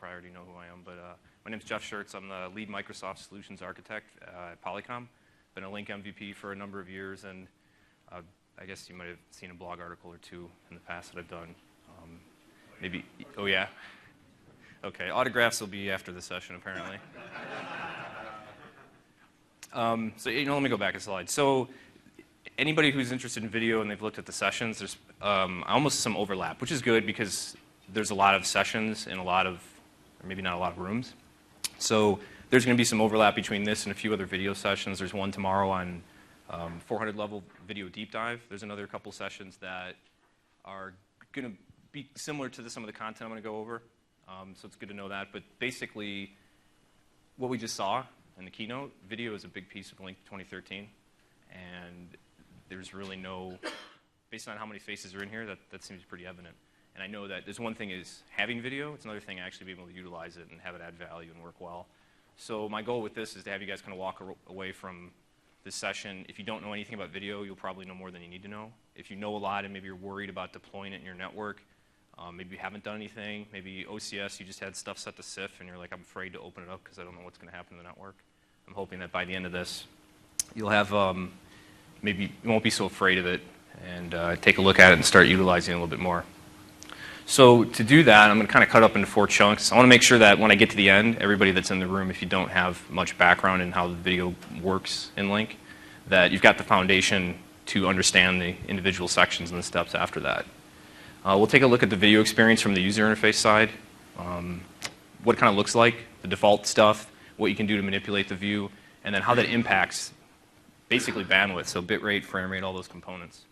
probably already know who I am, but my name's Jeff Schertz. I'm the lead Microsoft Solutions Architect at Polycom. Been a Lync MVP for a number of years, and I guess you might have seen a blog article or two in the past that I've done. Maybe, oh yeah? Okay, autographs will be after the session, apparently. So, let me go back a slide. So, anybody who's interested in video and they've looked at the sessions, there's almost some overlap, which is good because there's a lot of sessions in a lot of, or maybe not a lot of rooms. So there's going to be some overlap between this and a few other video sessions. There's one tomorrow on 400 level video deep dive. There's another couple sessions that are going to be similar to some of the content I'm going to go over. So it's good to know that. But basically, what we just saw in the keynote, video is a big piece of Lync 2013. And there's really no, based on how many faces are in here, that seems pretty evident. And I know that there's one thing is having video. It's another thing actually being able to utilize it and have it add value and work well. So my goal with this is to have you guys kind of walk away from this session. If you don't know anything about video, you'll probably know more than you need to know. If you know a lot and maybe you're worried about deploying it in your network, maybe you haven't done anything, maybe OCS, you just had stuff set to CIF and you're like, I'm afraid to open it up because I don't know what's going to happen to the network. I'm hoping that by the end of this, you'll have, maybe you won't be so afraid of it and take a look at it and start utilizing it a little bit more. So to do that, I'm going to kind of cut up into 4 chunks. I want to make sure that when I get to the end, everybody that's in the room, if you don't have much background in how the video works in Lync, that you've got the foundation to understand the individual sections and the steps after that. We'll take a look at the video experience from the user interface side, what it kind of looks like, the default stuff, what you can do to manipulate the view, and then how that impacts basically bandwidth, so bitrate, frame rate, all those components.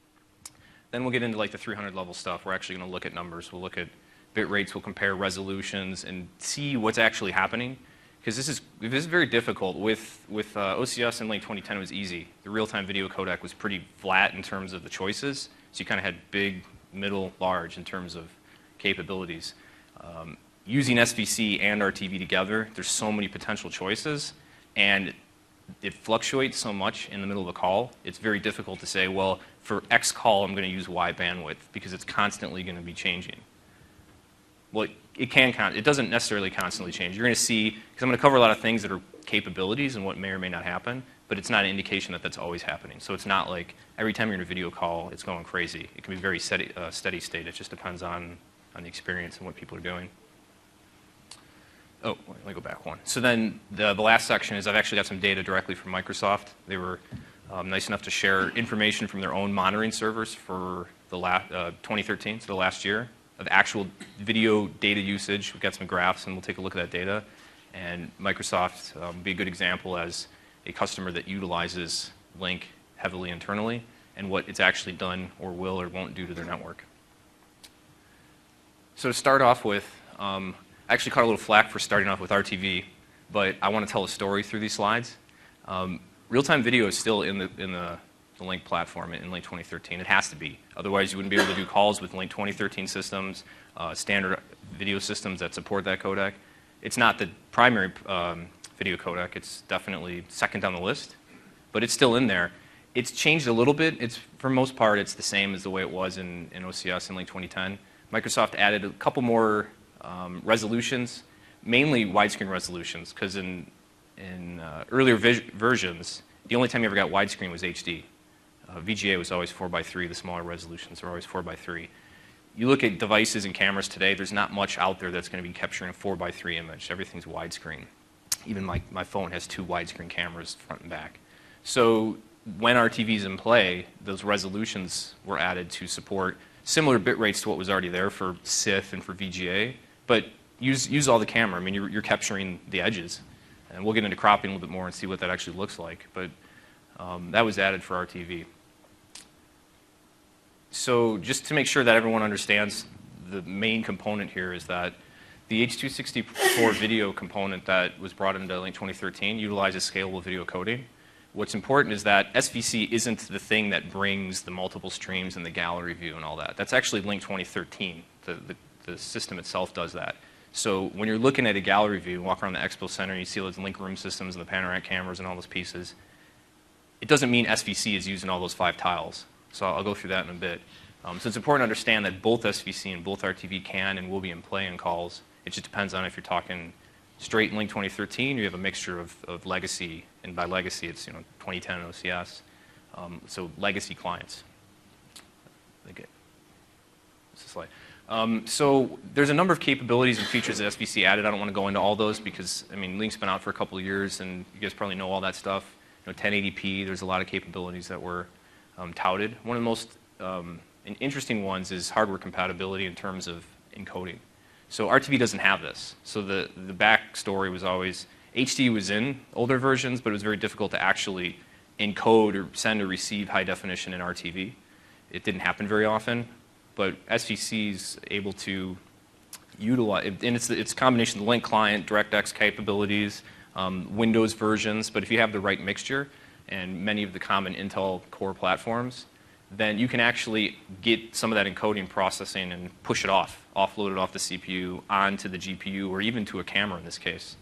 Then we'll get into like the 300 level stuff. We're actually going to look at numbers. We'll look at bit rates. We'll compare resolutions and see what's actually happening. Because this is very difficult. With OCS and Lync 2010, it was easy. The real-time video codec was pretty flat in terms of the choices. So you kind of had big, middle, large in terms of capabilities. Using SVC and RTV together, there's so many potential choices. And it fluctuates so much in the middle of a call, it's very difficult to say, well, for X call, I'm going to use Y bandwidth because it's constantly going to be changing. Well, it doesn't necessarily constantly change. You're going to see, because I'm going to cover a lot of things that are capabilities and what may or may not happen, but it's not an indication that that's always happening. So it's not like every time you're in a video call, it's going crazy. It can be very steady state. It just depends on the experience and what people are doing. Oh, let me go back one. So then the last section is I've actually got some data directly from Microsoft. They were nice enough to share information from their own monitoring servers for the 2013, so the last year, of actual video data usage. We've got some graphs, and we'll take a look at that data. And Microsoft would be a good example as a customer that utilizes Lync heavily internally and what it's actually done or will or won't do to their network. So to start off with, I actually caught a little flack for starting off with RTV, but I want to tell a story through these slides. Real-time video is still in the Lync platform in Lync 2013. It has to be. Otherwise, you wouldn't be able to do calls with Lync 2013 systems, standard video systems that support that codec. It's not the primary video codec. It's definitely second down the list, but it's still in there. It's changed a little bit. For most part, it's the same as the way it was in OCS in Lync 2010. Microsoft added a couple more resolutions, mainly widescreen resolutions, because in earlier versions, the only time you ever got widescreen was HD. VGA was always 4:3. The smaller resolutions were always 4:3. You look at devices and cameras today, there's not much out there that's going to be capturing a 4:3 image. Everything's widescreen. Even my phone has 2 widescreen cameras, front and back. So when RTV's in play, those resolutions were added to support similar bit rates to what was already there for CIF and for VGA, but use all the camera. I mean, you're capturing the edges. And we'll get into cropping a little bit more and see what that actually looks like. But that was added for RTV. So just to make sure that everyone understands, the main component here is that the H.264 video component that was brought into Lync 2013 utilizes scalable video coding. What's important is that SVC isn't the thing that brings the multiple streams and the gallery view and all that. That's actually Lync 2013. The system itself does that. So when you're looking at a gallery view, walk around the expo center, and you see those Lync room systems and the panoramic cameras and all those pieces, it doesn't mean SVC is using all those 5 tiles. So I'll go through that in a bit. So it's important to understand that both SVC and both RTV can and will be in play in calls, It just depends on if you're talking straight Lync 2013, or you have a mixture of legacy, and by legacy it's 2010 OCS, so legacy clients. Okay. This is slide. So there's a number of capabilities and features that SVC added. I don't want to go into all those because, I mean, Lync's been out for a couple of years, and you guys probably know all that stuff. 1080p, there's a lot of capabilities that were touted. One of the most interesting ones is hardware compatibility in terms of encoding. So RTV doesn't have this. So the backstory was always HD was in older versions, but it was very difficult to actually encode or send or receive high definition in RTV. It didn't happen very often, but SVC is able to utilize, and it's a combination of the Lync client, DirectX capabilities, Windows versions, but if you have the right mixture and many of the common Intel Core platforms, then you can actually get some of that encoding processing and push it offload it off the CPU onto the GPU, or even to a camera in this case.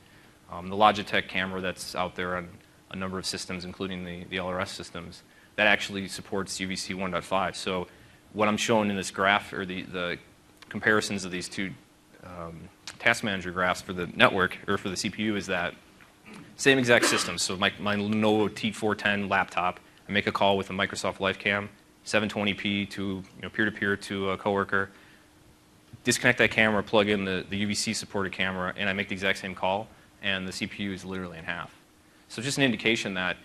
The Logitech camera that's out there on a number of systems, including the LRS systems, that actually supports UVC 1.5. So what I'm showing in this graph, or the comparisons of these two task manager graphs for the network, or for the CPU, is that same exact system. So my Lenovo T410 laptop, I make a call with a Microsoft LifeCam, 720p to peer-to-peer to a coworker, disconnect that camera, plug in the UVC supported camera, and I make the exact same call, and the CPU is literally in half. So just an indication that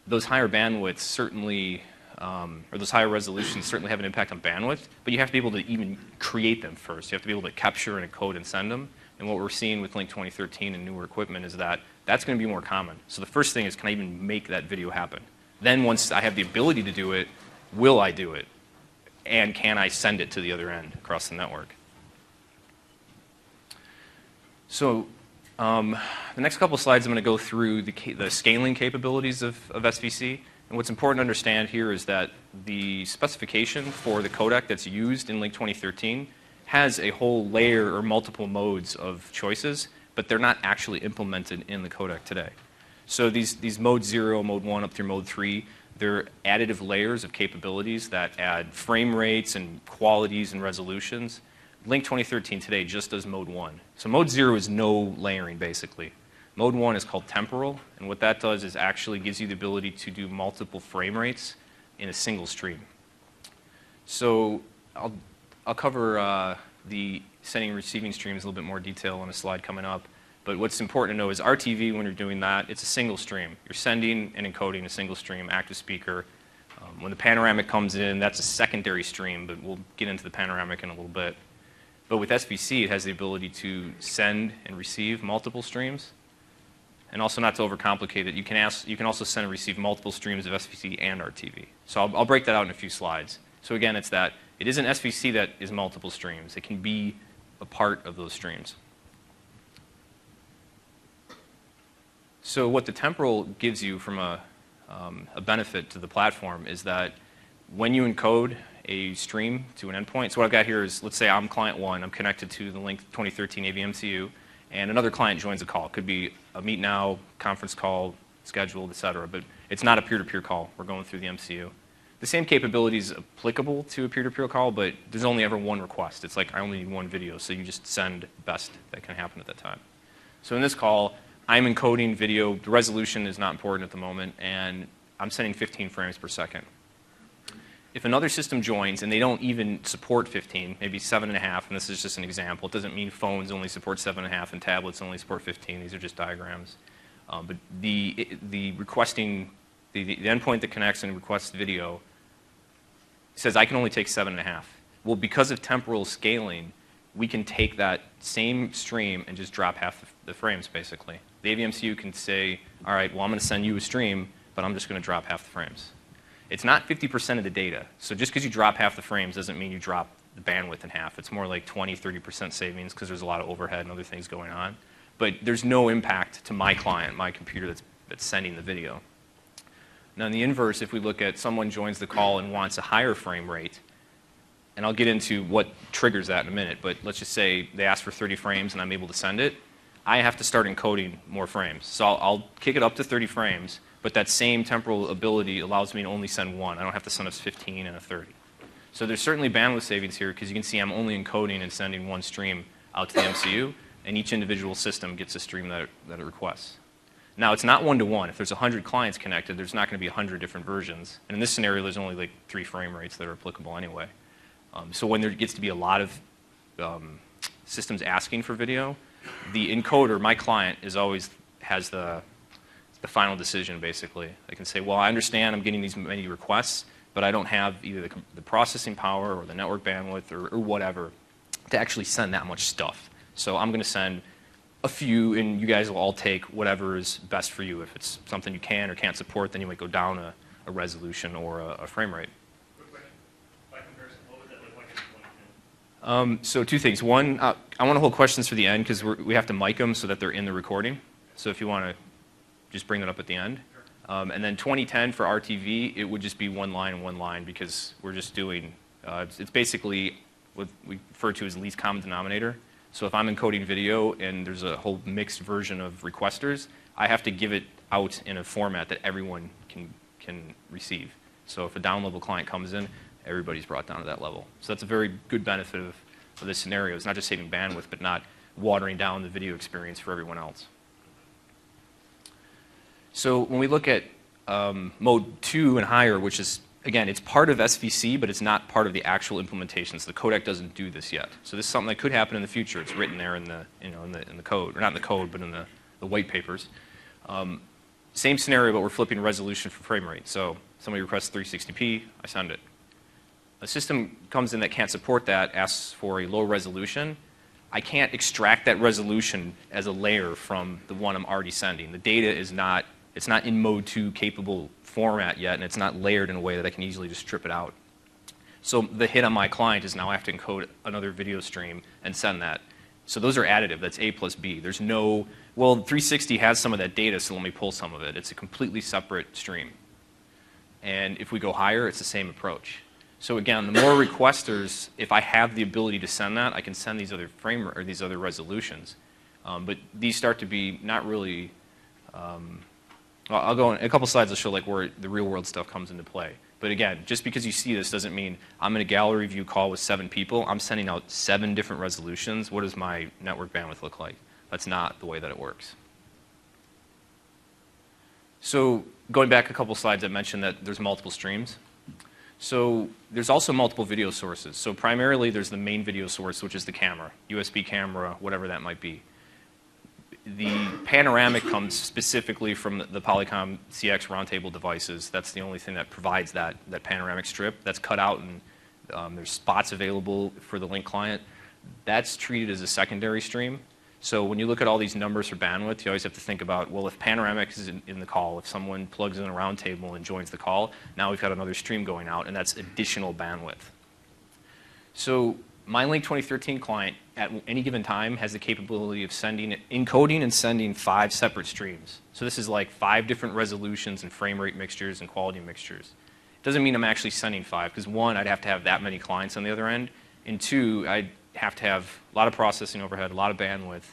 those higher bandwidths certainly, or those higher resolutions certainly have an impact on bandwidth, but you have to be able to even create them first. You have to be able to capture and encode and send them. And what we're seeing with Lync 2013 and newer equipment is that that's going to be more common. So the first thing is, can I even make that video happen? Then once I have the ability to do it, will I do it? And can I send it to the other end across the network? So the next couple of slides, I'm going to go through the scaling capabilities of SVC. And what's important to understand here is that the specification for the codec that's used in Lync 2013 has a whole layer or multiple modes of choices, but they're not actually implemented in the codec today. So these mode 0, mode 1 up through mode 3, they're additive layers of capabilities that add frame rates and qualities and resolutions. Lync 2013 today just does mode 1. So mode 0 is no layering, basically. Mode 1 is called temporal, and what that does is actually gives you the ability to do multiple frame rates in a single stream. So I'll cover the sending and receiving streams in a little bit more detail on a slide coming up. But what's important to know is RTV, when you're doing that, it's a single stream. You're sending and encoding a single stream, active speaker. When the panoramic comes in, that's a secondary stream, but we'll get into the panoramic in a little bit. But with SVC, it has the ability to send and receive multiple streams. And also, not to overcomplicate it, you can also send and receive multiple streams of SVC and RTV. So I'll break that out in a few slides. So again, it's that it isn't SVC that is multiple streams. It can be a part of those streams. So what the temporal gives you from a benefit to the platform is that when you encode a stream to an endpoint, so what I've got here is, let's say I'm client 1, I'm connected to the Lync 2013 AVMCU, and another client joins a call. It could be a Meet Now, conference call, scheduled, et cetera, but it's not a peer-to-peer call. We're going through the MCU. The same capability is applicable to a peer-to-peer call, but there's only ever one request. It's like I only need one video, so you just send the best that can happen at that time. So in this call, I'm encoding video. The resolution is not important at the moment, and I'm sending 15 frames per second. If another system joins and they don't even support 15, maybe 7.5, and this is just an example. It doesn't mean phones only support 7.5 and tablets only support 15. These are just diagrams. But the requesting, the endpoint that connects and requests video says I can only take 7.5. Well, because of temporal scaling, we can take that same stream and just drop half the frames, basically. The AVMCU can say, all right, well, I'm going to send you a stream, but I'm just going to drop half the frames. It's not 50% of the data. So just because you drop half the frames doesn't mean you drop the bandwidth in half. It's more like 20, 30% savings because there's a lot of overhead and other things going on. But there's no impact to my client, my computer that's sending the video. Now, in the inverse, if we look at someone joins the call and wants a higher frame rate, and I'll get into what triggers that in a minute, but let's just say they ask for 30 frames and I'm able to send it, I have to start encoding more frames. So I'll kick it up to 30 frames, but that same temporal ability allows me to only send one. I don't have to send us 15 and a 30. So there's certainly bandwidth savings here because you can see I'm only encoding and sending one stream out to the MCU, and each individual system gets a stream that it requests. Now, it's not one-to-one. If there's 100 clients connected, there's not going to be 100 different versions. And in this scenario, there's only like 3 frame rates that are applicable anyway. So when there gets to be a lot of systems asking for video, the encoder, my client, has the final decision, basically. I can say, well, I understand I'm getting these many requests, but I don't have either the processing power or the network bandwidth or whatever to actually send that much stuff. So I'm going to send a few, and you guys will all take whatever is best for you. If it's something you can or can't support, then you might go down a resolution or a frame rate. Quick question. By comparison, what would that look like in 2010? So 2 things. One, I want to hold questions for the end because we have to mic them so that they're in the recording. So if you want to just bring that up at the end. Sure. And then 2010 for RTV, it would just be one line because we're just doing, it's basically what we refer to as least common denominator. So if I'm encoding video and there's a whole mixed version of requesters, I have to give it out in a format that everyone can receive. So if a down-level client comes in, everybody's brought down to that level. So that's a very good benefit of this scenario. It's not just saving bandwidth, but not watering down the video experience for everyone else. So when we look at mode 2 and higher, which is, again, it's part of SVC, but it's not part of the actual implementations. The codec doesn't do this yet. So this is something that could happen in the future. It's written there in the code, or not in the code, but in the white papers. Same scenario, but we're flipping resolution for frame rate. So somebody requests 360p, I send it. A system comes in that can't support that, asks for a low resolution. I can't extract that resolution as a layer from the one I'm already sending. The data is not, it's not in mode 2 capable format yet, and it's not layered in a way that I can easily just strip it out. So the hit on my client is now I have to encode another video stream and send that. So those are additive. That's A plus B. There's no, well, 360 has some of that data, so let me pull some of it. It's a completely separate stream. And if we go higher, it's the same approach. So again, the more requesters, if I have the ability to send that, I can send these other these other resolutions. But these start to be not really. I'll go in a couple slides. I'll show like where the real world stuff comes into play. But again, just because you see this doesn't mean I'm in a gallery view call with 7 people. I'm sending out 7 different resolutions. What does my network bandwidth look like? That's not the way that it works. So going back a couple slides, I mentioned that there's multiple streams. So there's also multiple video sources. So primarily there's the main video source, which is the camera, USB camera, whatever that might be. The panoramic comes specifically from the Polycom CX roundtable devices. That's the only thing that provides that panoramic strip. That's cut out, and there's spots available for the Lync client. That's treated as a secondary stream. So when you look at all these numbers for bandwidth, you always have to think about, well, if panoramic is in the call, if someone plugs in a roundtable and joins the call, now we've got another stream going out, and that's additional bandwidth. So my Lync 2013 client at any given time has the capability of encoding and sending 5 separate streams. So this is like 5 different resolutions and frame rate mixtures and quality mixtures. It doesn't mean I'm actually sending 5, because 1, I'd have to have that many clients on the other end, and 2, I'd have to have a lot of processing overhead, a lot of bandwidth,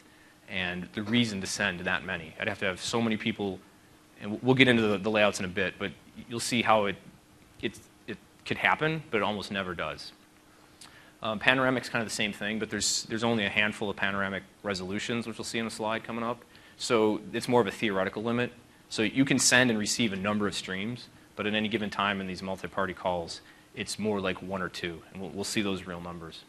and the reason to send that many. I'd have to have so many people, and we'll get into the layouts in a bit, but you'll see how it could happen, but it almost never does. Panoramic's kind of the same thing, but there's only a handful of panoramic resolutions, which we'll see in the slide coming up. So it's more of a theoretical limit. So you can send and receive a number of streams, but at any given time in these multi-party calls, it's more like 1 or 2, and we'll see those real numbers.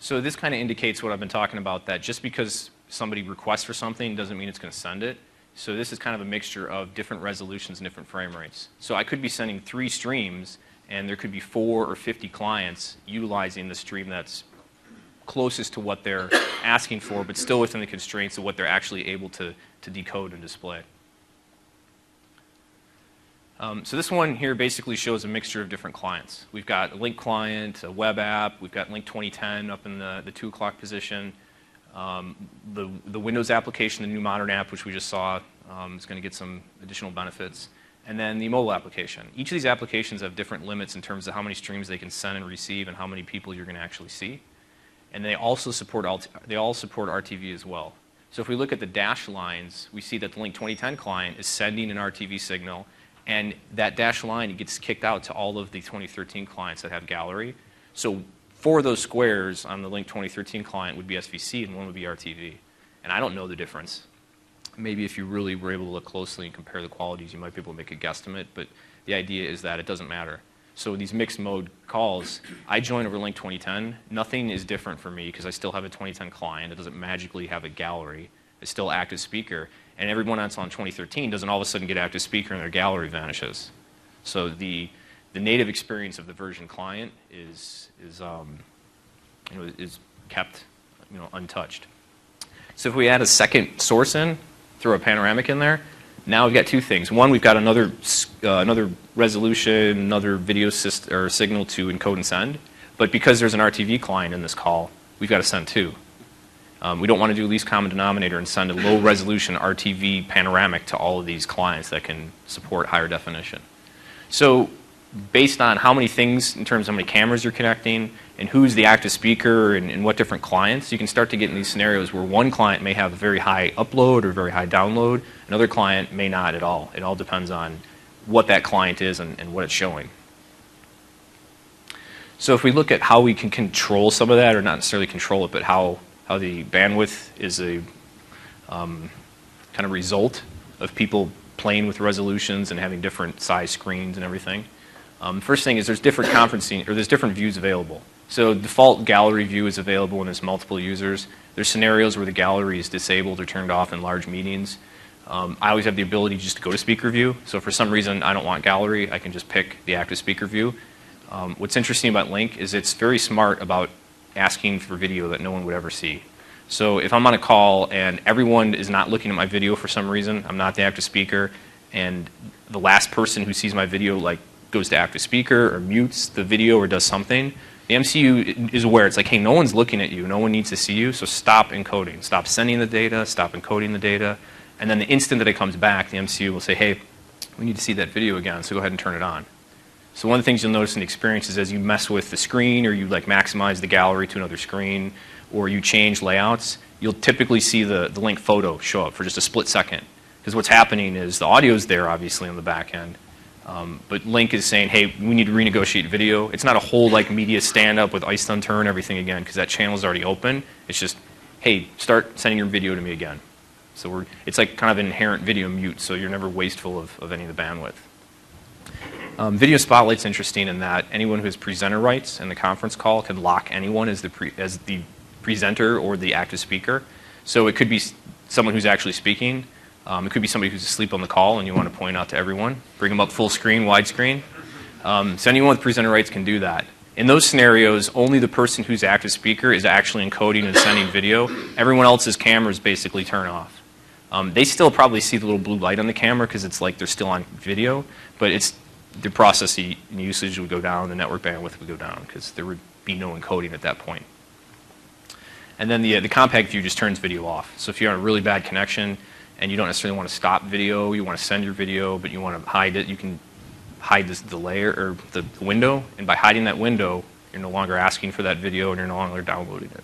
So this kind of indicates what I've been talking about, that just because somebody requests for something doesn't mean it's going to send it. So this is kind of a mixture of different resolutions and different frame rates. So I could be sending 3 streams, and there could be 4 or 50 clients utilizing the stream that's closest to what they're asking for, but still within the constraints of what they're actually able to decode and display. So this one here basically shows a mixture of different clients. We've got a Lync client, a web app, we've got Lync 2010 up in the 2 o'clock position. The Windows application, the new modern app, which we just saw, is going to get some additional benefits. And then the mobile application. Each of these applications have different limits in terms of how many streams they can send and receive and how many people you're going to actually see. And they also support RTV as well. So if we look at the dashed lines, we see that the Lync 2010 client is sending an RTV signal, and that dashed line gets kicked out to all of the 2013 clients that have gallery. So 4 of those squares on the Lync 2013 client would be SVC and 1 would be RTV. And I don't know the difference. Maybe if you really were able to look closely and compare the qualities, you might be able to make a guesstimate, but the idea is that it doesn't matter. So these mixed mode calls, I joined over Lync 2010. Nothing is different for me because I still have a 2010 client. It doesn't magically have a gallery. It's still active speaker. And everyone that's on 2013 doesn't all of a sudden get active speaker and their gallery vanishes. So the native experience of the version client is kept untouched. So if we add a second source in, throw a panoramic in there, now we've got 2 things. One, we've got another resolution, another video signal to encode and send. But because there's an RTV client in this call, we've got to send 2. We don't want to do least common denominator and send a low resolution RTV panoramic to all of these clients that can support higher definition. So based on how many things in terms of how many cameras you're connecting and who's the active speaker and what different clients, you can start to get in these scenarios where one client may have a very high upload or very high download. Another client may not at all. It all depends on what that client is and what it's showing. So if we look at how we can control some of that, or not necessarily control it, but how the bandwidth is a kind of result of people playing with resolutions and having different size screens and everything. First thing is there's different conferencing, or there's different views available. So default gallery view is available when there's multiple users. There's scenarios where the gallery is disabled or turned off in large meetings. I always have the ability just to go to speaker view. So for some reason I don't want gallery, I can just pick the active speaker view. What's interesting about Lync is it's very smart about asking for video that no one would ever see. So if I'm on a call and everyone is not looking at my video for some reason, I'm not the active speaker, and the last person who sees my video goes to active speaker or mutes the video or does something, the MCU is aware. It's like, hey, no one's looking at you. No one needs to see you, so stop encoding. Stop sending the data. Stop encoding the data. And then the instant that it comes back, the MCU will say, hey, we need to see that video again, so go ahead and turn it on. So one of the things you'll notice in the experience is as you mess with the screen or you maximize the gallery to another screen or you change layouts, you'll typically see the Lync photo show up for just a split second. Because what's happening is the audio's there, obviously, on the back end. But Lync is saying, hey, we need to renegotiate video. It's not a whole media stand-up with ice unturn everything again, because that channel's already open. It's just, hey, start sending your video to me again. So it's like kind of an inherent video mute, so you're never wasteful of any of the bandwidth. Video Spotlight's interesting in that anyone who has presenter rights in the conference call can lock anyone as the presenter or the active speaker. So it could be someone who's actually speaking. It could be somebody who's asleep on the call and you want to point out to everyone. Bring them up full screen, widescreen. So anyone with presenter rights can do that. In those scenarios, only the person who's active speaker is actually encoding and sending video. Everyone else's cameras basically turn off. They still probably see the little blue light on the camera because it's like they're still on video, but the processing usage would go down, the network bandwidth would go down because there would be no encoding at that point. And then the compact view just turns video off. So if you're on a really bad connection, and you don't necessarily want to stop video, you want to send your video, but you want to hide it, you can hide the layer or the window, and by hiding that window, you're no longer asking for that video and you're no longer downloading it.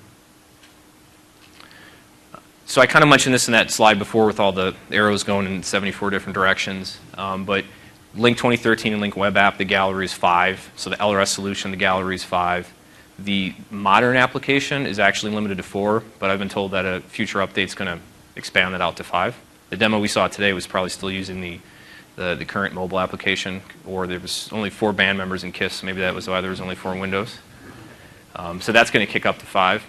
So I kind of mentioned this in that slide before with all the arrows going in 74 different directions, but Lync 2013 and Lync Web App, the gallery is 5. So the LRS solution, the gallery is 5. The modern application is actually limited to 4, but I've been told that a future update is going to expand that out to 5. The demo we saw today was probably still using the current mobile application, or there was only 4 band members in KISS. Maybe that was why there was only 4 windows. So that's going to kick up to 5.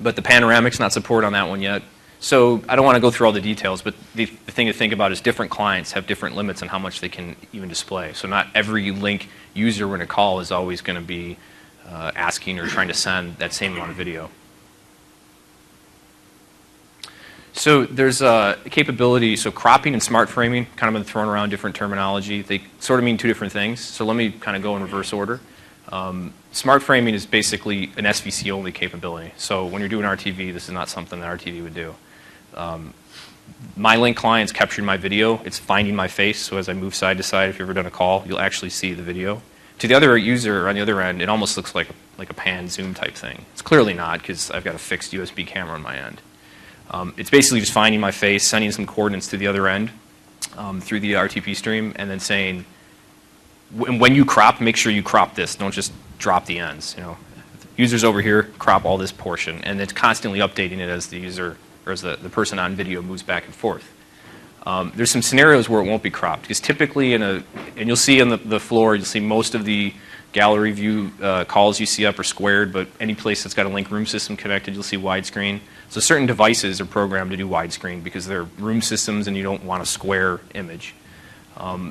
But the panoramic's not supported on that one yet. So I don't want to go through all the details, but the thing to think about is different clients have different limits on how much they can even display. So not every Lync user when a call is always going to be asking or trying to send that same amount of video. So there's a capability, so cropping and smart framing, kind of been thrown around different terminology. They sort of mean 2 different things. So let me kind of go in reverse order. Smart framing is basically an SVC only capability. So when you're doing RTV, this is not something that RTV would do. My Lync client's capturing my video. It's finding my face, so as I move side to side, if you've ever done a call, you'll actually see the video. To the other user on the other end, it almost looks like a pan zoom type thing. It's clearly not because I've got a fixed USB camera on my end. It's basically just finding my face, sending some coordinates to the other end through the RTP stream, and then saying, when you crop, make sure you crop this. Don't just drop the ends. users over here crop all this portion, and it's constantly updating it as the user or as the person on video moves back and forth. There's some scenarios where it won't be cropped, because typically and you'll see on the floor, you'll see most of the gallery view calls you see up are squared, but any place that's got a Lync room system connected, you'll see widescreen. So certain devices are programmed to do widescreen because they're room systems and you don't want a square image.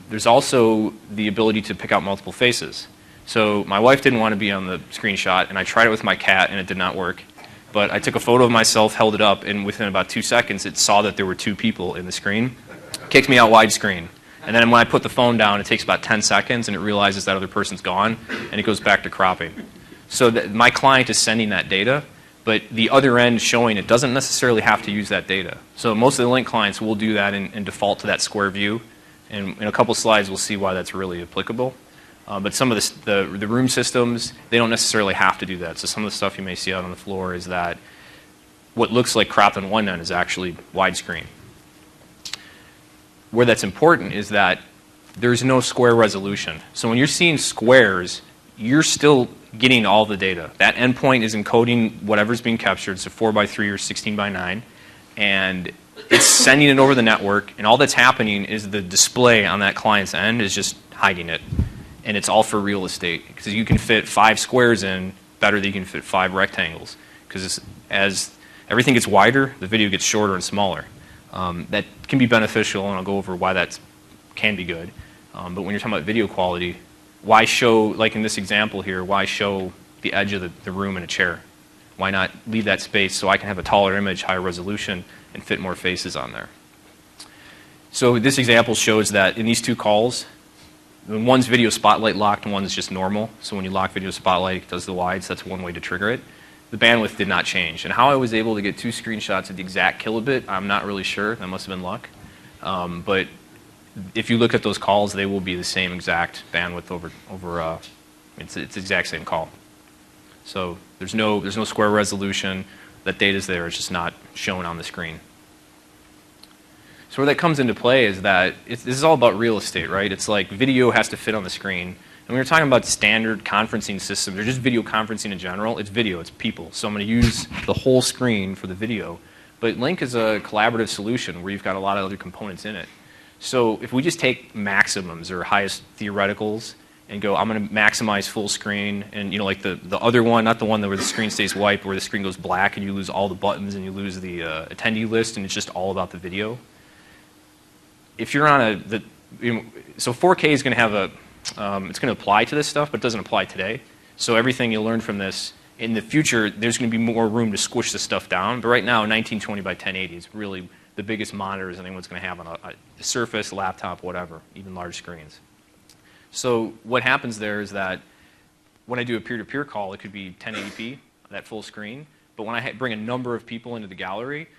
There's also the ability to pick out multiple faces. So my wife didn't want to be on the screenshot, and I tried it with my cat, and it did not work. But I took a photo of myself, held it up, and within about 2 seconds, it saw that there were 2 people in the screen, kicked me out widescreen. And then when I put the phone down, it takes about 10 seconds, and it realizes that other person's gone, and it goes back to cropping. So my client is sending that data, but the other end showing it doesn't necessarily have to use that data. So most of the Lync clients will do that and default to that square view. And in a couple slides, we'll see why that's really applicable. But some of the room systems, they don't necessarily have to do that. So some of the stuff you may see out on the floor is that what looks like cropped on one end is actually widescreen. Where that's important is that there's no square resolution. So when you're seeing squares, you're still getting all the data. That endpoint is encoding whatever's being captured, so 4x3 or 16x9, and it's sending it over the network, and all that's happening is the display on that client's end is just hiding it. And it's all for real estate, because you can fit 5 squares in better than you can fit 5 rectangles. Because as everything gets wider, the video gets shorter and smaller. That can be beneficial, and I'll go over why that can be good. But when you're talking about video quality, why show, like in this example here, why show the edge of the room in a chair? Why not leave that space so I can have a taller image, higher resolution, and fit more faces on there? So this example shows that in these 2 calls, when one's video spotlight locked and one's just normal. So when you lock video spotlight, it does the wides. That's one way to trigger it. The bandwidth did not change. And how I was able to get 2 screenshots at the exact kilobit, I'm not really sure. That must have been luck. But if you look at those calls, they will be the same exact bandwidth over it's the exact same call. So there's no square resolution. That data's there. It's just not shown on the screen. So where that comes into play is that this is all about real estate, right? It's like video has to fit on the screen. And when we're talking about standard conferencing systems, or just video conferencing in general, it's video, it's people. So I'm going to use the whole screen for the video. But Lync is a collaborative solution where you've got a lot of other components in it. So if we just take maximums or highest theoreticals and go, I'm going to maximize full screen, and like the other one, not the one where the screen stays white, where the screen goes black and you lose all the buttons and you lose the attendee list and it's just all about the video. If you're on so 4K is going to have it's going to apply to this stuff, but it doesn't apply today. So everything you learn from this, in the future, there's going to be more room to squish this stuff down. But right now, 1920 by 1080 is really the biggest monitors anyone's going to have on a Surface, laptop, whatever, even large screens. So what happens there is that when I do a peer-to-peer call, it could be 1080p, that full screen. But when I bring a number of people into the gallery,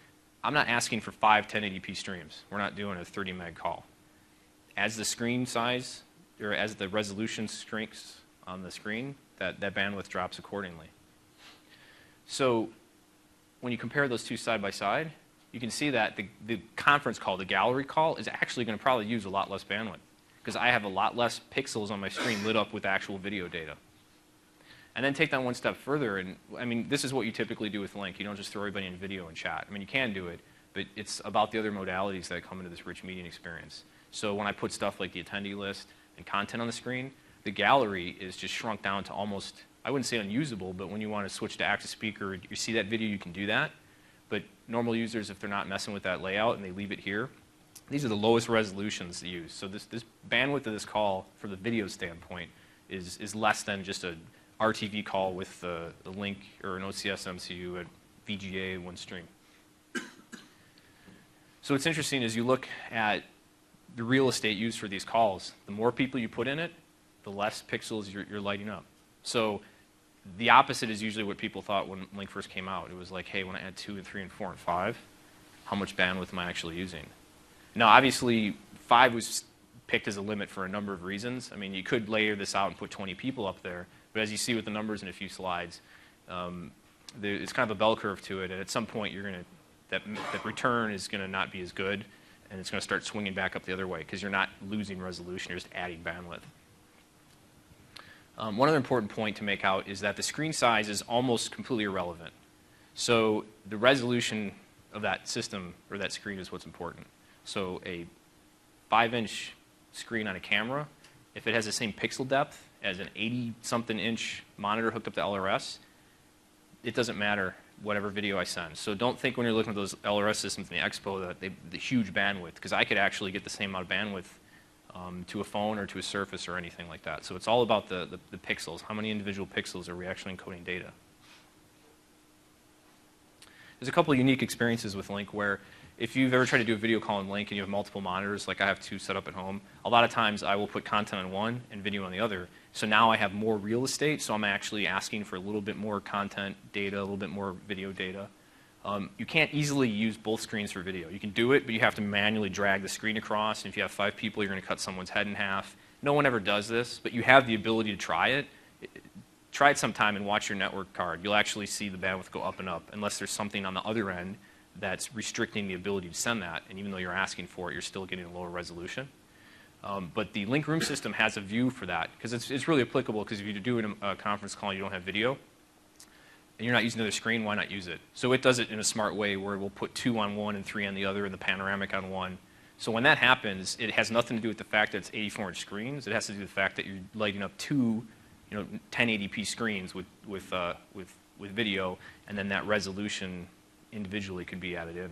I'm not asking for 5 1080p streams. We're not doing a 30 meg call. As the screen size, or as the resolution shrinks on the screen, that bandwidth drops accordingly. So when you compare those 2 side by side, you can see that the conference call, the gallery call, is actually going to probably use a lot less bandwidth, because I have a lot less pixels on my screen lit up with actual video data. And then take that one step further, and I mean, this is what you typically do with Lync. You don't just throw everybody in video and chat. I mean, you can do it, but it's about the other modalities that come into this rich meeting experience. So when I put stuff like the attendee list and content on the screen, the gallery is just shrunk down to almost, I wouldn't say unusable, but when you want to switch to active speaker, you see that video, you can do that. But normal users, if they're not messing with that layout and they leave it here, these are the lowest resolutions to use. So this bandwidth of this call, from the video standpoint, is less than just a RTV call with the Lync or an OCS MCU at VGA one stream. So what's interesting is you look at the real estate used for these calls. The more people you put in it, the less pixels you're lighting up. So the opposite is usually what people thought when Lync first came out. It was like, hey, when I add 2 and 3 and 4 and 5, how much bandwidth am I actually using? Now, obviously, 5 was picked as a limit for a number of reasons. I mean, you could layer this out and put 20 people up there, but as you see with the numbers in a few slides, it's kind of a bell curve to it, and at some point, that return is going to not be as good, and it's going to start swinging back up the other way, because you're not losing resolution, you're just adding bandwidth. One other important point to make out is that the screen size is almost completely irrelevant. So the resolution of that system or that screen is what's important. So a 5-inch screen on a camera, if it has the same pixel depth as an 80-something inch monitor hooked up to LRS, it doesn't matter whatever video I send. So don't think when you're looking at those LRS systems in the Expo that the huge bandwidth, because I could actually get the same amount of bandwidth to a phone or to a Surface or anything like that. So it's all about the pixels. How many individual pixels are we actually encoding data? There's a couple of unique experiences with Lync where if you've ever tried to do a video call in Lync and you have multiple monitors, like I have 2 set up at home, a lot of times I will put content on one and video on the other. So now I have more real estate, so I'm actually asking for a little bit more content data, a little bit more video data. You can't easily use both screens for video. You can do it, but you have to manually drag the screen across, and if you have 5 people, you're going to cut someone's head in half. No one ever does this, but you have the ability to try it. Try it sometime and watch your network card. You'll actually see the bandwidth go up and up, unless there's something on the other end that's restricting the ability to send that, and even though you're asking for it, you're still getting a lower resolution. But the Lync Room system has a view for that, because it's really applicable, because if you do a conference call and you don't have video, and you're not using another screen, why not use it? So it does it in a smart way where we'll put 2 on one and 3 on the other and the panoramic on one. So when that happens, it has nothing to do with the fact that it's 84-inch screens. It has to do with the fact that you're lighting up 2 1080p screens with video, and then that resolution individually could be added in.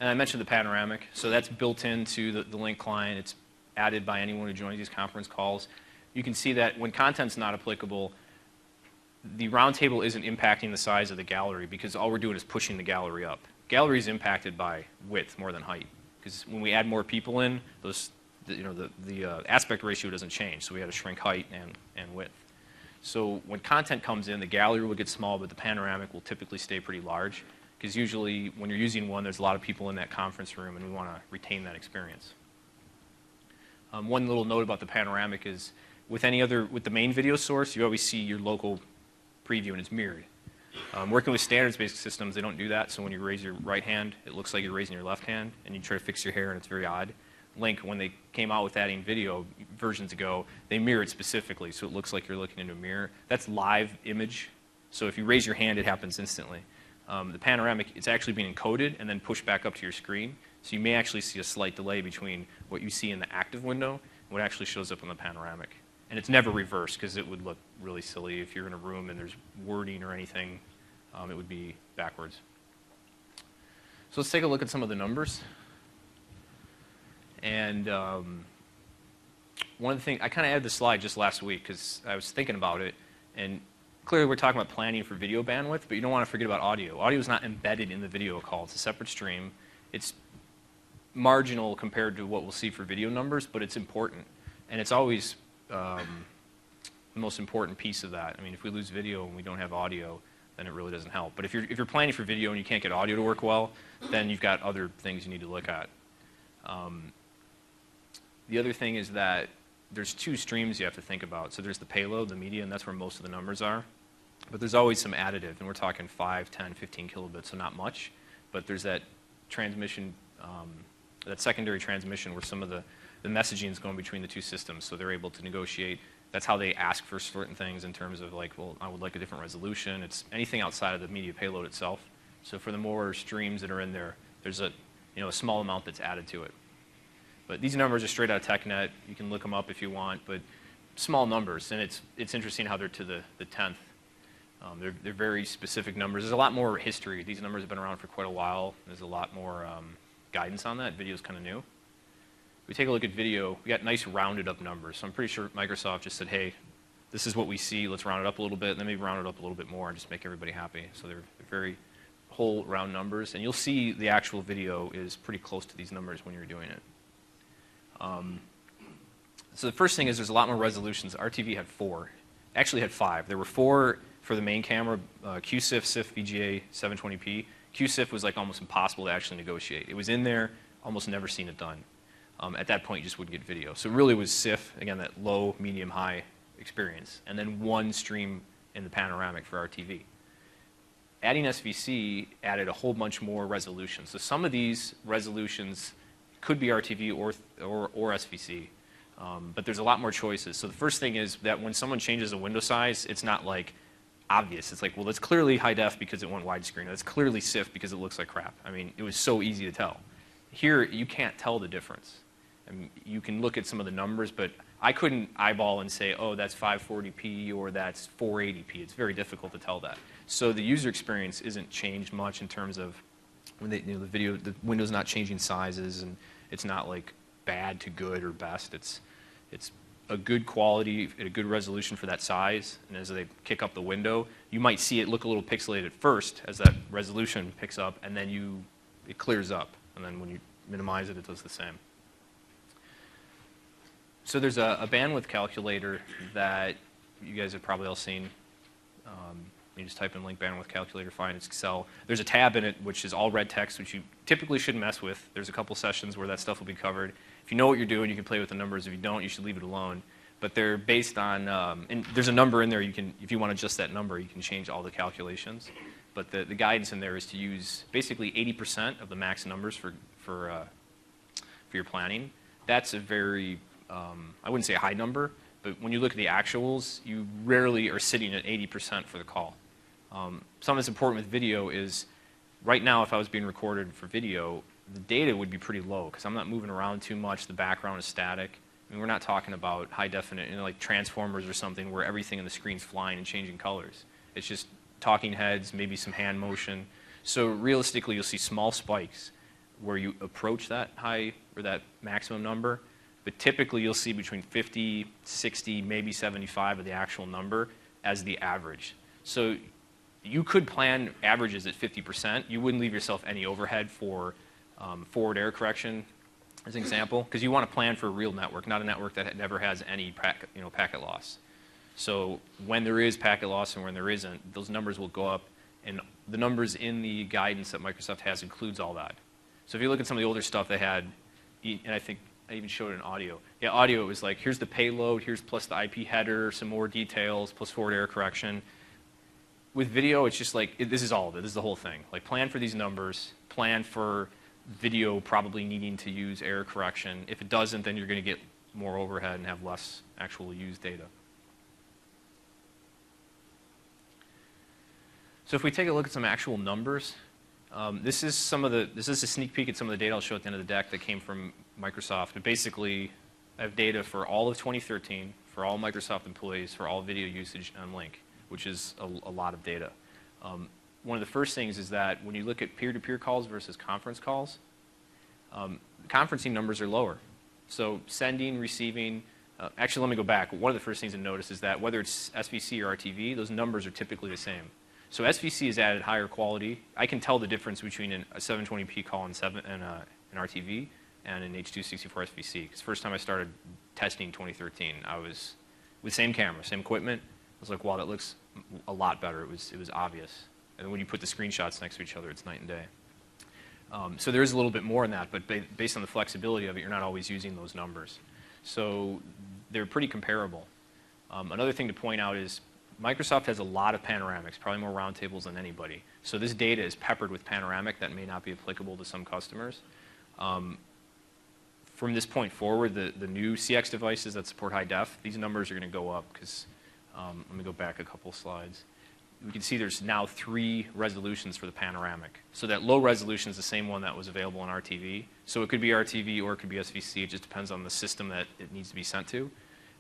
And I mentioned the panoramic. So that's built into the Lync client. It's added by anyone who joins these conference calls. You can see that when content's not applicable, the roundtable isn't impacting the size of the gallery because all we're doing is pushing the gallery up. Gallery is impacted by width more than height, because when we add more people in, the aspect ratio doesn't change, so we had to shrink height and width. So when content comes in, the gallery will get small, but the panoramic will typically stay pretty large, because usually when you're using one, there's a lot of people in that conference room, and we want to retain that experience. One little note about the panoramic is with the main video source, you always see your local preview, and it's mirrored. Working with standards-based systems, they don't do that, so when you raise your right hand, it looks like you're raising your left hand, and you try to fix your hair, and it's very odd. Lync, when they came out with adding video versions ago, they mirrored specifically, so it looks like you're looking into a mirror. That's live image, so if you raise your hand, it happens instantly. The panoramic, it's actually being encoded and then pushed back up to your screen, so you may actually see a slight delay between what you see in the active window and what actually shows up on the panoramic. And it's never reversed, because it would look really silly if you're in a room and there's wording or anything. It would be backwards. So let's take a look at some of the numbers. And one of the things, I kind of added this slide just last week because I was thinking about it, and clearly we're talking about planning for video bandwidth, but you don't want to forget about audio. Audio is not embedded in the video call. It's a separate stream. It's marginal compared to what we'll see for video numbers, but it's important. And it's always the most important piece of that. I mean, if we lose video and we don't have audio, then it really doesn't help. But if you're planning for video and you can't get audio to work well, then you've got other things you need to look at. The other thing is that there's 2 streams you have to think about. So there's the payload, the media, and that's where most of the numbers are. But there's always some additive, and we're talking 5, 10, 15 kilobits, so not much. But there's that transmission, that secondary transmission where some of the messaging is going between the 2 systems, so they're able to negotiate. That's how they ask for certain things in terms of like, well, I would like a different resolution. It's anything outside of the media payload itself. So for the more streams that are in there, there's a small amount that's added to it. But these numbers are straight out of TechNet. You can look them up if you want, but small numbers, and it's interesting how they're to the 10th. They're very specific numbers. There's a lot more history. These numbers have been around for quite a while. There's a lot more guidance on that. Video's kind of new. If we take a look at video, we got nice rounded up numbers. So I'm pretty sure Microsoft just said, hey, this is what we see. Let's round it up a little bit, and then maybe round it up a little bit more and just make everybody happy. So they're very whole round numbers, and you'll see the actual video is pretty close to these numbers when you're doing it. So the first thing is there's a lot more resolutions. RTV had 4. Actually had 5. There were 4 for the main camera, QSIF, SIF, VGA, 720p. QSIF was like almost impossible to actually negotiate. It was in there, almost never seen it done. At that point, you just wouldn't get video. So it really was SIF, again, that low, medium, high experience, and then 1 stream in the panoramic for RTV. Adding SVC added a whole bunch more resolution. So some of these resolutions could be RTV or SVC. But there's a lot more choices. So the first thing is that when someone changes a window size, it's not like obvious. It's like, well, that's clearly high def because it went widescreen. That's clearly SIF because it looks like crap. I mean, it was so easy to tell. Here, you can't tell the difference. I mean, you can look at some of the numbers, but I couldn't eyeball and say, oh, that's 540p or that's 480p. It's very difficult to tell that. So the user experience isn't changed much in terms of when they, the window's not changing sizes, and it's not like bad to good or best. It's a good quality, a good resolution for that size, and as they kick up the window, you might see it look a little pixelated at first as that resolution picks up, and then it clears up, and then when you minimize it, it does the same. So there's a bandwidth calculator that you guys have probably all seen. You just type in Lync bandwidth calculator, find it's Excel. There's a tab in it which is all red text, which you typically shouldn't mess with. There's a couple sessions where that stuff will be covered. If you know what you're doing, you can play with the numbers. If you don't, you should leave it alone. But they're based on, and there's a number in there. You can, if you want to adjust that number, you can change all the calculations. But the guidance in there is to use basically 80% of the max numbers for your planning. That's a very, I wouldn't say a high number, but when you look at the actuals, you rarely are sitting at 80% for the call. Something that's important with video is, right now, if I was being recorded for video, the data would be pretty low because I'm not moving around too much. The background is static. I mean, we're not talking about high definite, like Transformers or something where everything in the screen's flying and changing colors. It's just talking heads, maybe some hand motion. So realistically, you'll see small spikes where you approach that high or that maximum number, but typically you'll see between 50, 60, maybe 75 of the actual number as the average. So you could plan averages at 50%. You wouldn't leave yourself any overhead for forward error correction, as an example, because you want to plan for a real network, not a network that never has any packet loss. So when there is packet loss and when there isn't, those numbers will go up, and the numbers in the guidance that Microsoft has includes all that. So if you look at some of the older stuff they had, and I think I even showed it in audio. Yeah, audio, it was like, here's the payload, here's plus the IP header, some more details, plus forward error correction. With video, it's just like, this is all of it. This is the whole thing. Like, plan for these numbers, plan for video probably needing to use error correction. If it doesn't, then you're going to get more overhead and have less actual used data. So if we take a look at some actual numbers, this is a sneak peek at some of the data I'll show at the end of the deck that came from Microsoft. But basically, I have data for all of 2013, for all Microsoft employees, for all video usage on Lync, which is a lot of data. One of the first things is that when you look at peer-to-peer calls versus conference calls, conferencing numbers are lower. So sending, receiving, actually let me go back. One of the first things to notice is that whether it's SVC or RTV, those numbers are typically the same. So SVC has added higher quality. I can tell the difference between a 720p call and an RTV and an H.264 SVC. Because first time I started testing 2013, I was with same camera, same equipment. I was like, wow, that looks a lot better. It was obvious. And when you put the screenshots next to each other, it's night and day. So there is a little bit more in that, but based on the flexibility of it, you're not always using those numbers. So they're pretty comparable. Another thing to point out is Microsoft has a lot of panoramics, probably more roundtables than anybody. So this data is peppered with panoramic that may not be applicable to some customers. From this point forward, the new CX devices that support high def, these numbers are going to go up because, let me go back a couple slides. We can see there's now 3 resolutions for the panoramic. So that low resolution is the same one that was available on RTV. So it could be RTV or it could be SVC. It just depends on the system that it needs to be sent to.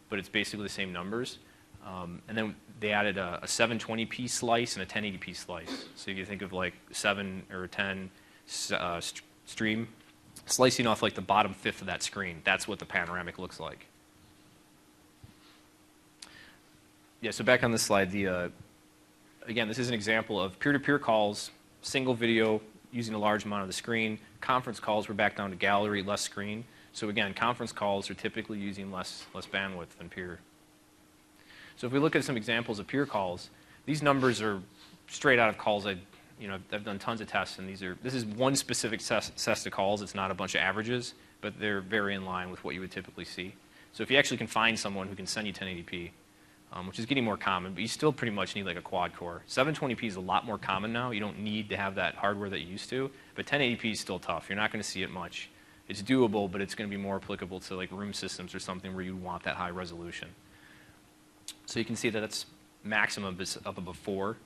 But it's basically the same numbers. And then they added a 720p slice and a 1080p slice. So if you think of like 7 or 10 stream, slicing off like the bottom fifth of that screen, that's what the panoramic looks like. Yeah, so back on this slide, again, this is an example of peer-to-peer calls, single video using a large amount of the screen. Conference calls, we're back down to gallery, less screen. So again, conference calls are typically using less bandwidth than peer. So if we look at some examples of peer calls, these numbers are straight out of calls. I've done tons of tests, and this is one specific set of calls. It's not a bunch of averages, but they're very in line with what you would typically see. So if you actually can find someone who can send you 1080p, which is getting more common, but you still pretty much need like a quad core. 720p is a lot more common now. You don't need to have that hardware that you used to, but 1080p is still tough. You're not going to see it much. It's doable, but it's going to be more applicable to like room systems or something where you want that high resolution. So you can see that it's maximum is up above 4.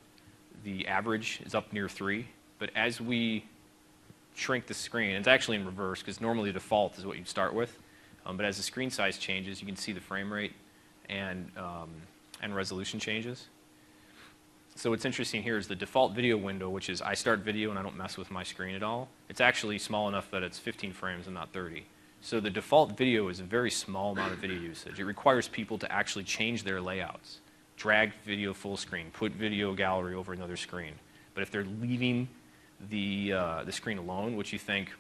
The average is up near 3. But as we shrink the screen, and it's actually in reverse because normally the default is what you'd start with. But as the screen size changes, you can see the frame rate and resolution changes. So what's interesting here is the default video window, which is I start video and I don't mess with my screen at all. It's actually small enough that it's 15 frames and not 30. So the default video is a very small amount of video usage. It requires people to actually change their layouts, drag video full screen, put video gallery over another screen. But if they're leaving the screen alone, which you think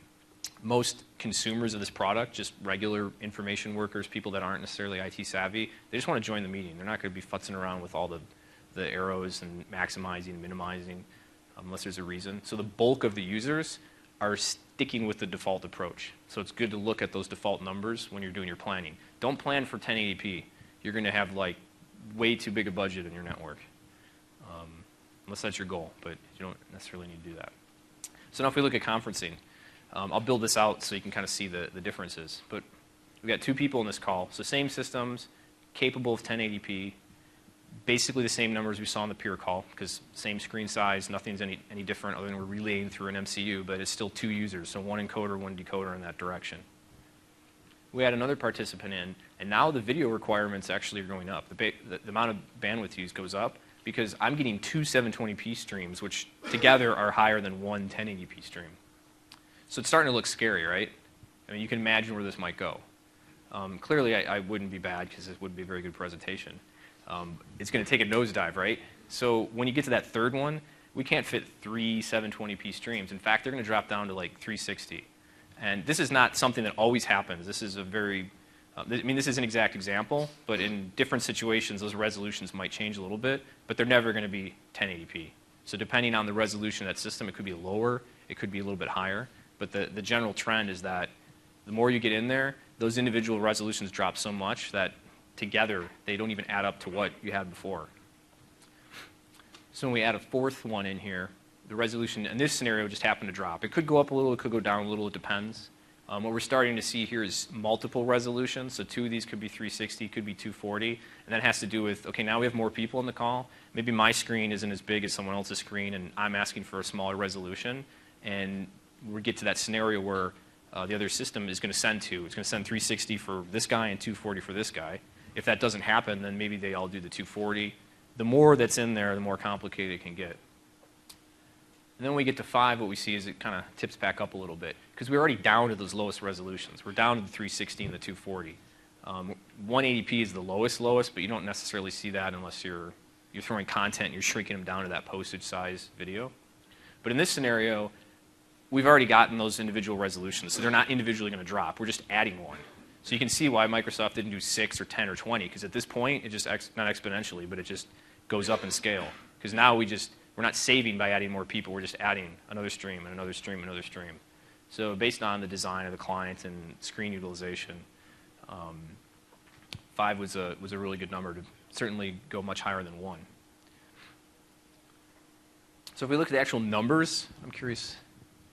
most consumers of this product, just regular information workers, people that aren't necessarily IT savvy, they just want to join the meeting. They're not going to be futzing around with all the arrows and maximizing, minimizing, unless there's a reason. So the bulk of the users are sticking with the default approach. So it's good to look at those default numbers when you're doing your planning. Don't plan for 1080p. You're going to have like way too big a budget in your network, unless that's your goal, but you don't necessarily need to do that. So now if we look at conferencing, I'll build this out so you can kind of see the differences. But we've got 2 people in this call, so same systems, capable of 1080p, basically the same numbers we saw in the peer call, because same screen size, nothing's any different other than we're relaying through an MCU, but it's still 2 users, so 1 encoder, 1 decoder in that direction. We had another participant in, and now the video requirements actually are going up. The amount of bandwidth used goes up because I'm getting 2 720p streams, which together are higher than 1 1080p stream. So it's starting to look scary, right? I mean, you can imagine where this might go. Clearly, I wouldn't be bad because it would be a very good presentation. It's going to take a nosedive, right? So when you get to that third one, we can't fit 3 720p streams. In fact, they're going to drop down to like 360. And this is not something that always happens. This is a very, I mean, this is an exact example, but in different situations, those resolutions might change a little bit, but they're never going to be 1080p. So depending on the resolution of that system, it could be lower, it could be a little bit higher. But the general trend is that the more you get in there, those individual resolutions drop so much that together they don't even add up to what you had before. So when we add a 4th one in here, the resolution in this scenario just happened to drop. It could go up a little, it could go down a little, it depends. What we're starting to see here is multiple resolutions. So 2 of these could be 360, could be 240. And that has to do with, okay, now we have more people in the call. Maybe my screen isn't as big as someone else's screen, and I'm asking for a smaller resolution. And we get to that scenario where the other system is going to send 2. It's going to send 360 for this guy and 240 for this guy. If that doesn't happen, then maybe they all do the 240. The more that's in there, the more complicated it can get. And then when we get to 5, what we see is it kind of tips back up a little bit because we're already down to those lowest resolutions. We're down to the 360 and the 240. 180p is the lowest, but you don't necessarily see that unless you're throwing content and you're shrinking them down to that postage size video. But in this scenario, we've already gotten those individual resolutions, so they're not individually going to drop. We're just adding 1. So you can see why Microsoft didn't do 6 or 10 or 20, because at this point, it just, not exponentially, but it just goes up in scale. Because now we're not saving by adding more people, we're just adding another stream and another stream and another stream. So based on the design of the client and screen utilization, 5 was a really good number to certainly go much higher than 1. So if we look at the actual numbers, I'm curious.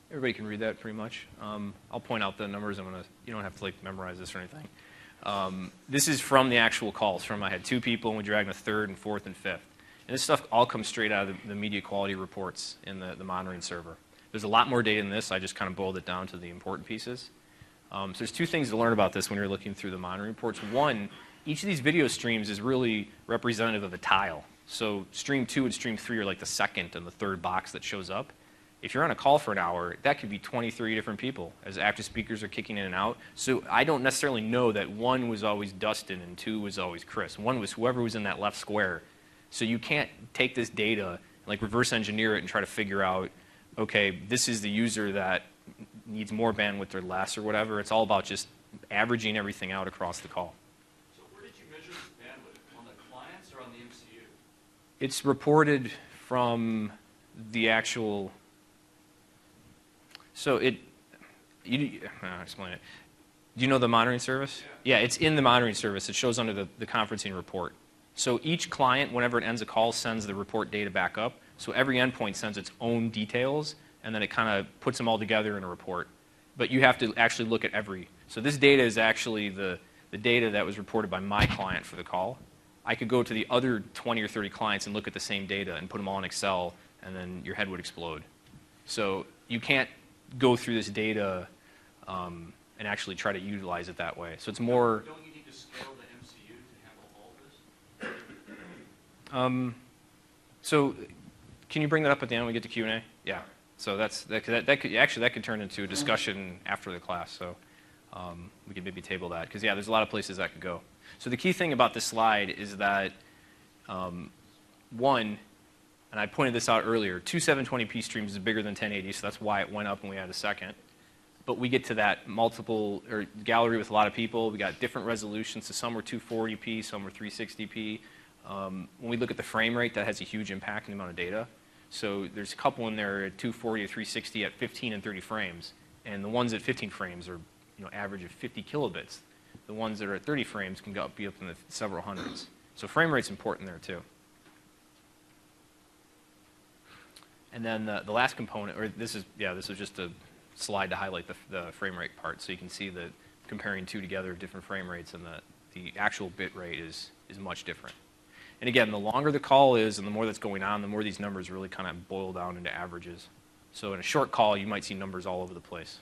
Everybody can read that pretty much. I'll point out the numbers. You don't have to like memorize this or anything. This is from the actual calls. I had 2 people, and we dragged a 3rd and 4th and 5th. And this stuff all comes straight out of the media quality reports in the monitoring server. There's a lot more data in this. I just kind of boiled it down to the important pieces. So there's 2 things to learn about this when you're looking through the monitoring reports. One, each of these video streams is really representative of a tile. So stream 2 and stream 3 are like the 2nd and the 3rd box that shows up. If you're on a call for an hour, that could be 23 different people as active speakers are kicking in and out. So I don't necessarily know that 1 was always Dustin and 2 was always Chris. 1 was whoever was in that left square. So you can't take this data and like reverse engineer it and try to figure out, okay, this is the user that needs more bandwidth or less or whatever. It's all about just averaging everything out across the call. So where did you measure this bandwidth? On the clients or on the MCU? It's reported from the actual. So I'll explain it. Do you know the monitoring service? Yeah, it's in the monitoring service. It shows under the conferencing report. So each client, whenever it ends a call, sends the report data back up. So every endpoint sends its own details, and then it kind of puts them all together in a report. but you have to actually look at every. So this data is actually the data that was reported by my client for the call. I could go to the other 20 or 30 clients and look at the same data and put them all in Excel, and then your head would explode. So you can't go through this data and actually try to utilize it that way. So it's more. Don't you need to scale the MCU to handle all this? So can you bring that up at the end when we get to Q&A? Yeah. So that could turn into a discussion after the class. So we could maybe table that because there's a lot of places that could go. So the key thing about this slide is that one, and I pointed this out earlier, two 720p streams is bigger than 1080, so that's why it went up and we had a second. But we get to that multiple or gallery with a lot of people. We got different resolutions. So some were 240p, some were 360p. When we look at the frame rate, that has a huge impact on the amount of data. So there's a couple in there at 240 or 360 at 15 and 30 frames, and the ones at 15 frames are average of 50 kilobits. The ones that are at 30 frames can be up in the several hundreds. So frame rate's important there too. And then the last component, or this is just a slide to highlight the frame rate part, so you can see that comparing two together, different frame rates, and the actual bit rate is much different. And again, the longer the call is and the more that's going on, the more these numbers really kind of boil down into averages. So in a short call, you might see numbers all over the place.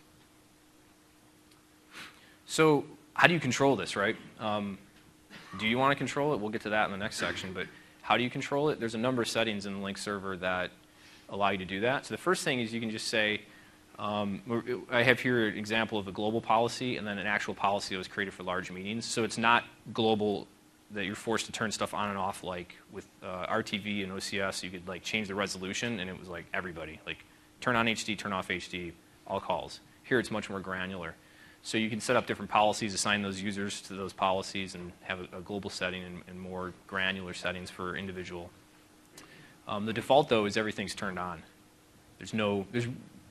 So how do you control this, right? Do you want to control it? We'll get to that in the next section, but how do you control it? There's a number of settings in the Lync server that allow you to do that. So the first thing is you can just say, I have here an example of a global policy and then an actual policy that was created for large meetings. So it's not global that you're forced to turn stuff on and off like with RTV and OCS. You could like change the resolution and it was like everybody. Like turn on HD, turn off HD, all calls. Here it's much more granular. So you can set up different policies, assign those users to those policies, and have a global setting and more granular settings for individual. The default, though, is everything's turned on.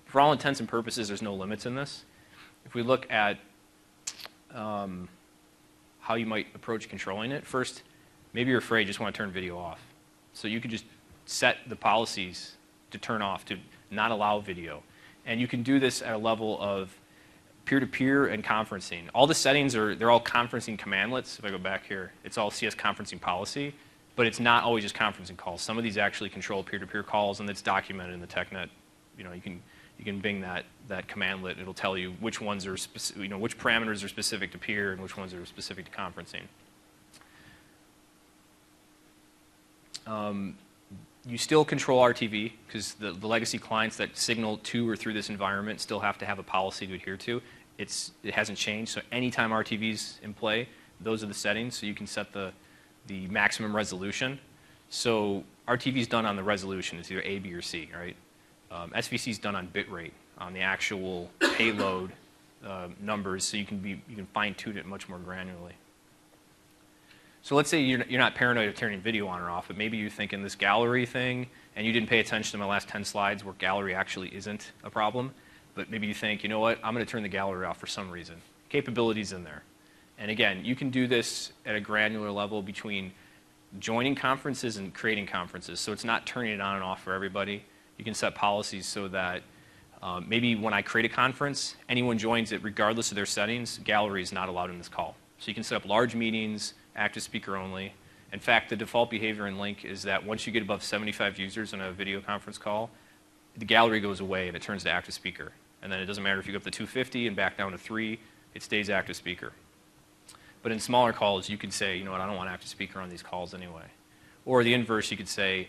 For all intents and purposes, there's no limits in this. If we look at how you might approach controlling it, first, maybe you're afraid, you just want to turn video off. So you could just set the policies to turn off, to not allow video. And you can do this at a level of peer-to-peer and conferencing. All the settings they're all conferencing commandlets. If I go back here, it's all CS conferencing policy, but it's not always just conferencing calls. Some of these actually control peer-to-peer calls, and it's documented in the TechNet. You can bing that commandlet. It'll tell you which ones are which parameters are specific to peer and which ones are specific to conferencing. You still control RTV because the legacy clients that signal to or through this environment still have to have a policy to adhere to. It hasn't changed, so anytime RTV's in play, those are the settings. So you can set the maximum resolution. So RTV is done on the resolution. It's either A, B, or C, right? SVC is done on bit rate, on the actual payload numbers, so you can fine-tune it much more granularly. So let's say you're not paranoid of turning video on or off, but maybe you're thinking this gallery thing, and you didn't pay attention to my last 10 slides where gallery actually isn't a problem. But maybe you think, you know what, I'm going to turn the gallery off for some reason. Capabilities in there. And again, you can do this at a granular level between joining conferences and creating conferences. So it's not turning it on and off for everybody. You can set policies so that maybe when I create a conference, anyone joins it regardless of their settings. Gallery is not allowed in this call. So you can set up large meetings, active speaker only. In fact, the default behavior in Lync is that once you get above 75 users in a video conference call, the gallery goes away and it turns to active speaker. And then it doesn't matter if you go up to 250 and back down to 3, it stays active speaker. But in smaller calls, you could say, you know what, I don't want active speaker on these calls anyway. Or the inverse, you could say,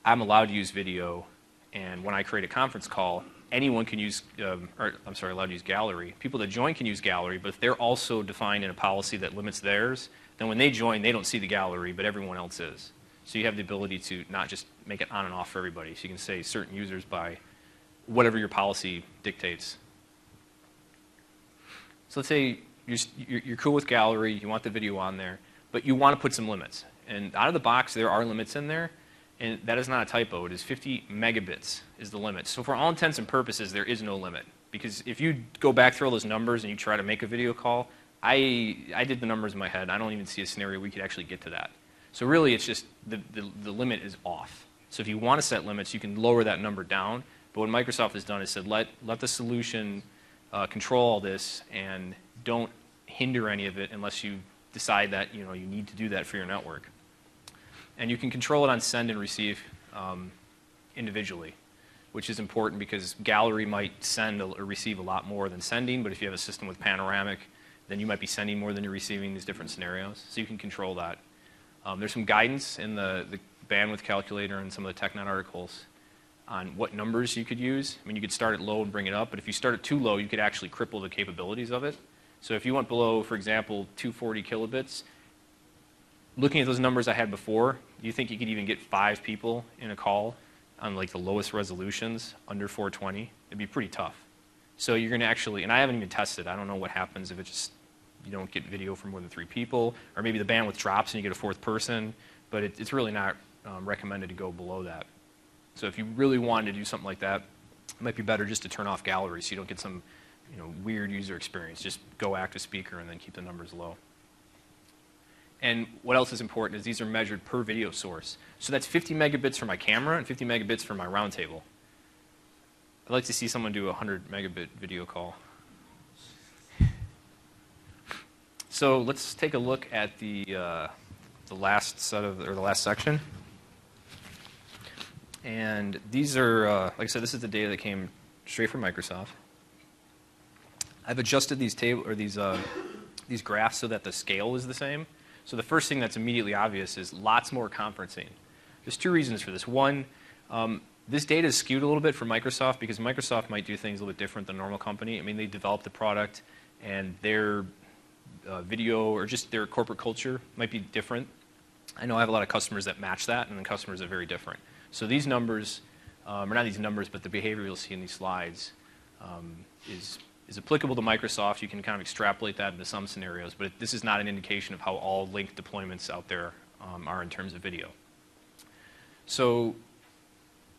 I'm allowed to use video, and when I create a conference call, anyone can use, allowed to use gallery. People that join can use gallery, but if they're also defined in a policy that limits theirs, then when they join, they don't see the gallery, but everyone else is. So you have the ability to not just make it on and off for everybody. So you can say certain users by whatever your policy dictates. So let's say you're cool with gallery, you want the video on there, but you want to put some limits. And out of the box, there are limits in there. And that is not a typo. It is 50 megabits is the limit. So for all intents and purposes, there is no limit. Because if you go back through all those numbers and you try to make a video call, I did the numbers in my head. I don't even see a scenario we could actually get to that. So really, it's just the limit is off. So if you want to set limits, you can lower that number down. But what Microsoft has done is said, let the solution control all this and don't hinder any of it unless you decide that you need to do that for your network. And you can control it on send and receive individually, which is important because gallery might send or receive a lot more than sending, but if you have a system with panoramic, then you might be sending more than you're receiving in these different scenarios. So you can control that. There's some guidance in the bandwidth calculator and some of the TechNet articles on what numbers you could use. I mean, you could start it low and bring it up, but if you start it too low, you could actually cripple the capabilities of it. So if you went below, for example, 240 kilobits, looking at those numbers I had before, do you think you could even get 5 people in a call on like the lowest resolutions under 420? It'd be pretty tough. So you're going to actually, and I haven't even tested, I don't know what happens if you don't get video for more than 3 people, or maybe the bandwidth drops and you get a 4th person, but it's really not recommended to go below that. So if you really wanted to do something like that, it might be better just to turn off gallery so you don't get some weird user experience. Just go active speaker and then keep the numbers low. And what else is important is these are measured per video source. So that's 50 megabits for my camera and 50 megabits for my roundtable. I'd like to see someone do a 100 megabit video call. So let's take a look at the last section. And these are, like I said, this is the data that came straight from Microsoft. I've adjusted these these graphs so that the scale is the same. So the first thing that's immediately obvious is lots more conferencing. There's 2 reasons for this. One, this data is skewed a little bit for Microsoft because Microsoft might do things a little bit different than a normal company. I mean, they developed the product and their video or just their corporate culture might be different. I know I have a lot of customers that match that and then customers that are very different. So these numbers, or not these numbers, but the behavior you'll see in these slides is applicable to Microsoft. You can kind of extrapolate that into some scenarios, but this is not an indication of how all Lync deployments out there are in terms of video. So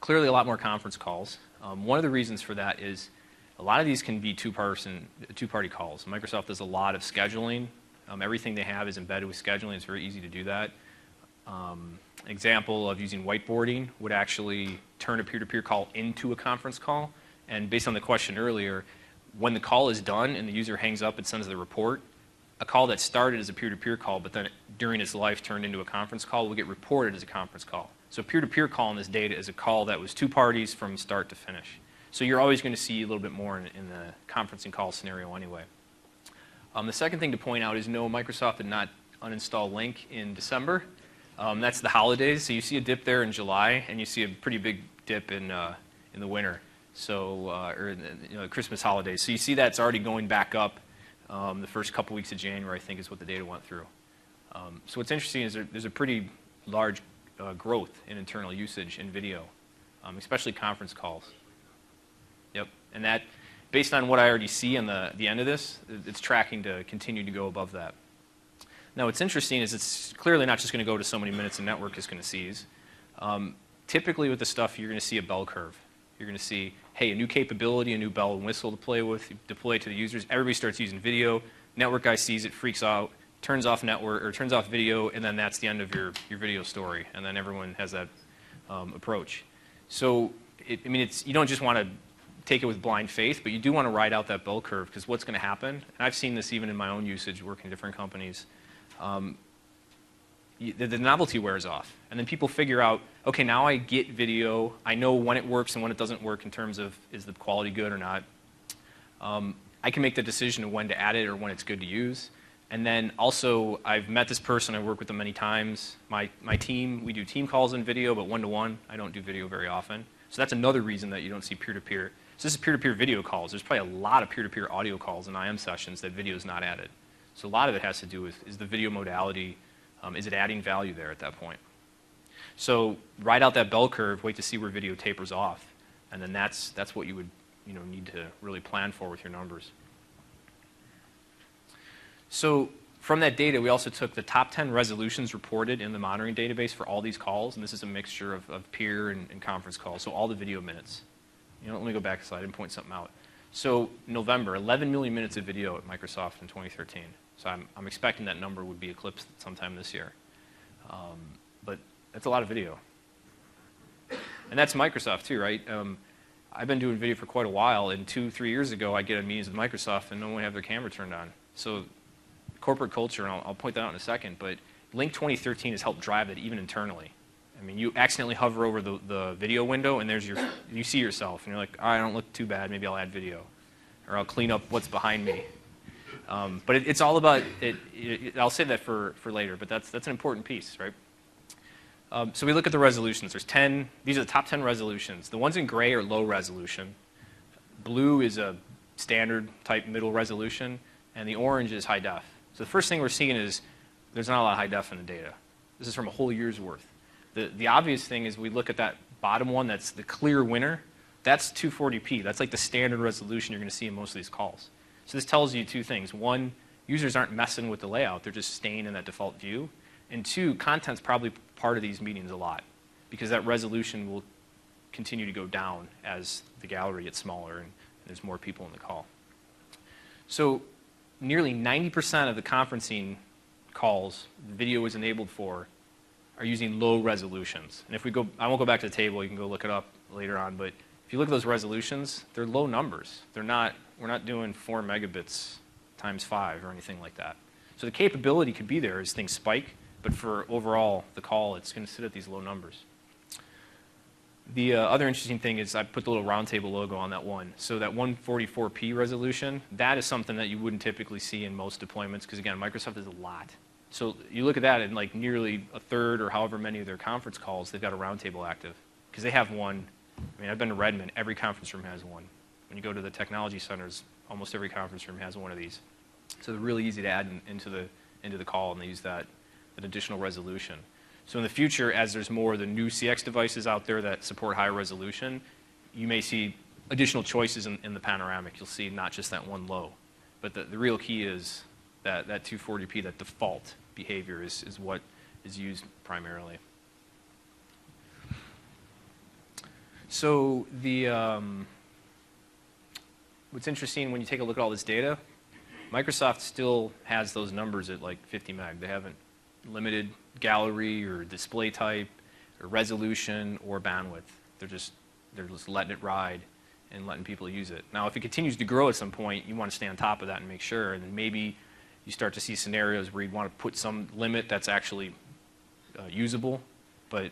clearly a lot more conference calls. One of the reasons for that is a lot of these can be two-party calls. Microsoft does a lot of scheduling. Everything they have is embedded with scheduling. It's very easy to do that. An example of using whiteboarding would actually turn a peer-to-peer call into a conference call. And based on the question earlier, when the call is done and the user hangs up and sends the report, a call that started as a peer-to-peer call but then during its life turned into a conference call will get reported as a conference call. So peer-to-peer call in this data is a call that was 2 parties from start to finish. So you're always going to see a little bit more in the conferencing call scenario anyway. The second thing to point out is no, Microsoft did not uninstall Lync in December. That's the holidays. So you see a dip there in July, and you see a pretty big dip in the winter. So, or in the Christmas holidays. So you see that's already going back up. The first couple weeks of January, I think, is what the data went through. So what's interesting is there's a pretty large growth in internal usage in video, especially conference calls. Yep, and that, based on what I already see on the end of this, it's tracking to continue to go above that. Now, what's interesting is it's clearly not just going to go to so many minutes a network is going to seize. Typically with this stuff, you're going to see a bell curve. You're going to see, hey, a new capability, a new bell and whistle to play with, deploy to the users. Everybody starts using video. Network guy sees it, freaks out, turns off network or turns off video, and then that's the end of your video story. And then everyone has that approach. So, you don't just want to take it with blind faith, but you do want to ride out that bell curve because what's going to happen, and I've seen this even in my own usage working in different companies, the novelty wears off. And then people figure out, okay, now I get video. I know when it works and when it doesn't work in terms of is the quality good or not. I can make the decision of when to add it or when it's good to use. And then also, I've met this person. I work with them many times. My team, we do team calls in video, but one-to-one. I don't do video very often. So that's another reason that you don't see peer-to-peer. So this is peer-to-peer video calls. There's probably a lot of peer-to-peer audio calls in IM sessions that video is not added. So a lot of it has to do with, is the video modality, is it adding value there at that point? So ride out that bell curve, wait to see where video tapers off, and then that's what you would need to really plan for with your numbers. So from that data, we also took the top 10 resolutions reported in the monitoring database for all these calls, and this is a mixture of peer and conference calls, so all the video minutes. Let me go back a slide and point something out. So November, 11 million minutes of video at Microsoft in 2013. So I'm expecting that number would be eclipsed sometime this year. But that's a lot of video. And that's Microsoft too, right? I've been doing video for quite a while, and 2-3 years ago, I get in meetings with Microsoft, and no one would have their camera turned on. So corporate culture, and I'll point that out in a second, but Lync 2013 has helped drive that even internally. I mean, you accidentally hover over the video window, and you see yourself, and you're like, I don't look too bad, maybe I'll add video, or I'll clean up what's behind me. But it's all about it. I'll save that for later, but that's an important piece, right? So we look at the resolutions. There's 10. These are the top 10 resolutions. The ones in gray are low resolution. Blue is a standard type middle resolution, and the orange is high def. So the first thing we're seeing is there's not a lot of high def in the data. This is from a whole year's worth. The obvious thing is we look at that bottom one, that's the clear winner. That's 240p. That's like the standard resolution you're going to see in most of these calls. So this tells you two things. One, users aren't messing with the layout. They're just staying in that default view. And two, content's probably part of these meetings a lot because that resolution will continue to go down as the gallery gets smaller and there's more people in the call. So nearly 90% of the conferencing calls the video is enabled for are using low resolutions. And if we go, I won't go back to the table, you can go look it up later on, but if you look at those resolutions, they're low numbers. We're not doing 4 megabits times 5 or anything like that. So the capability could be there as things spike, but for overall the call, it's going to sit at these low numbers. The other interesting thing is I put the little roundtable logo on that one. So that 144p resolution, that is something that you wouldn't typically see in most deployments because, again, Microsoft is a lot. So you look at that and like nearly a third or however many of their conference calls, they've got a roundtable active because they have one. I mean, I've been to Redmond. Every conference room has one. When you go to the technology centers, almost every conference room has one of these. So they're really easy to add into the call, and they use that additional resolution. So in the future, as there's more of the new CX devices out there that support higher resolution, you may see additional choices in the panoramic. You'll see not just that one low. But the real key is that 240p, that default behavior is what is used primarily. So what's interesting when you take a look at all this data, Microsoft still has those numbers at like 50 meg. They haven't limited gallery or display type or resolution or bandwidth. They're just letting it ride and letting people use it. Now, if it continues to grow at some point, you want to stay on top of that and make sure. And then maybe you start to see scenarios where you'd want to put some limit that's actually usable, but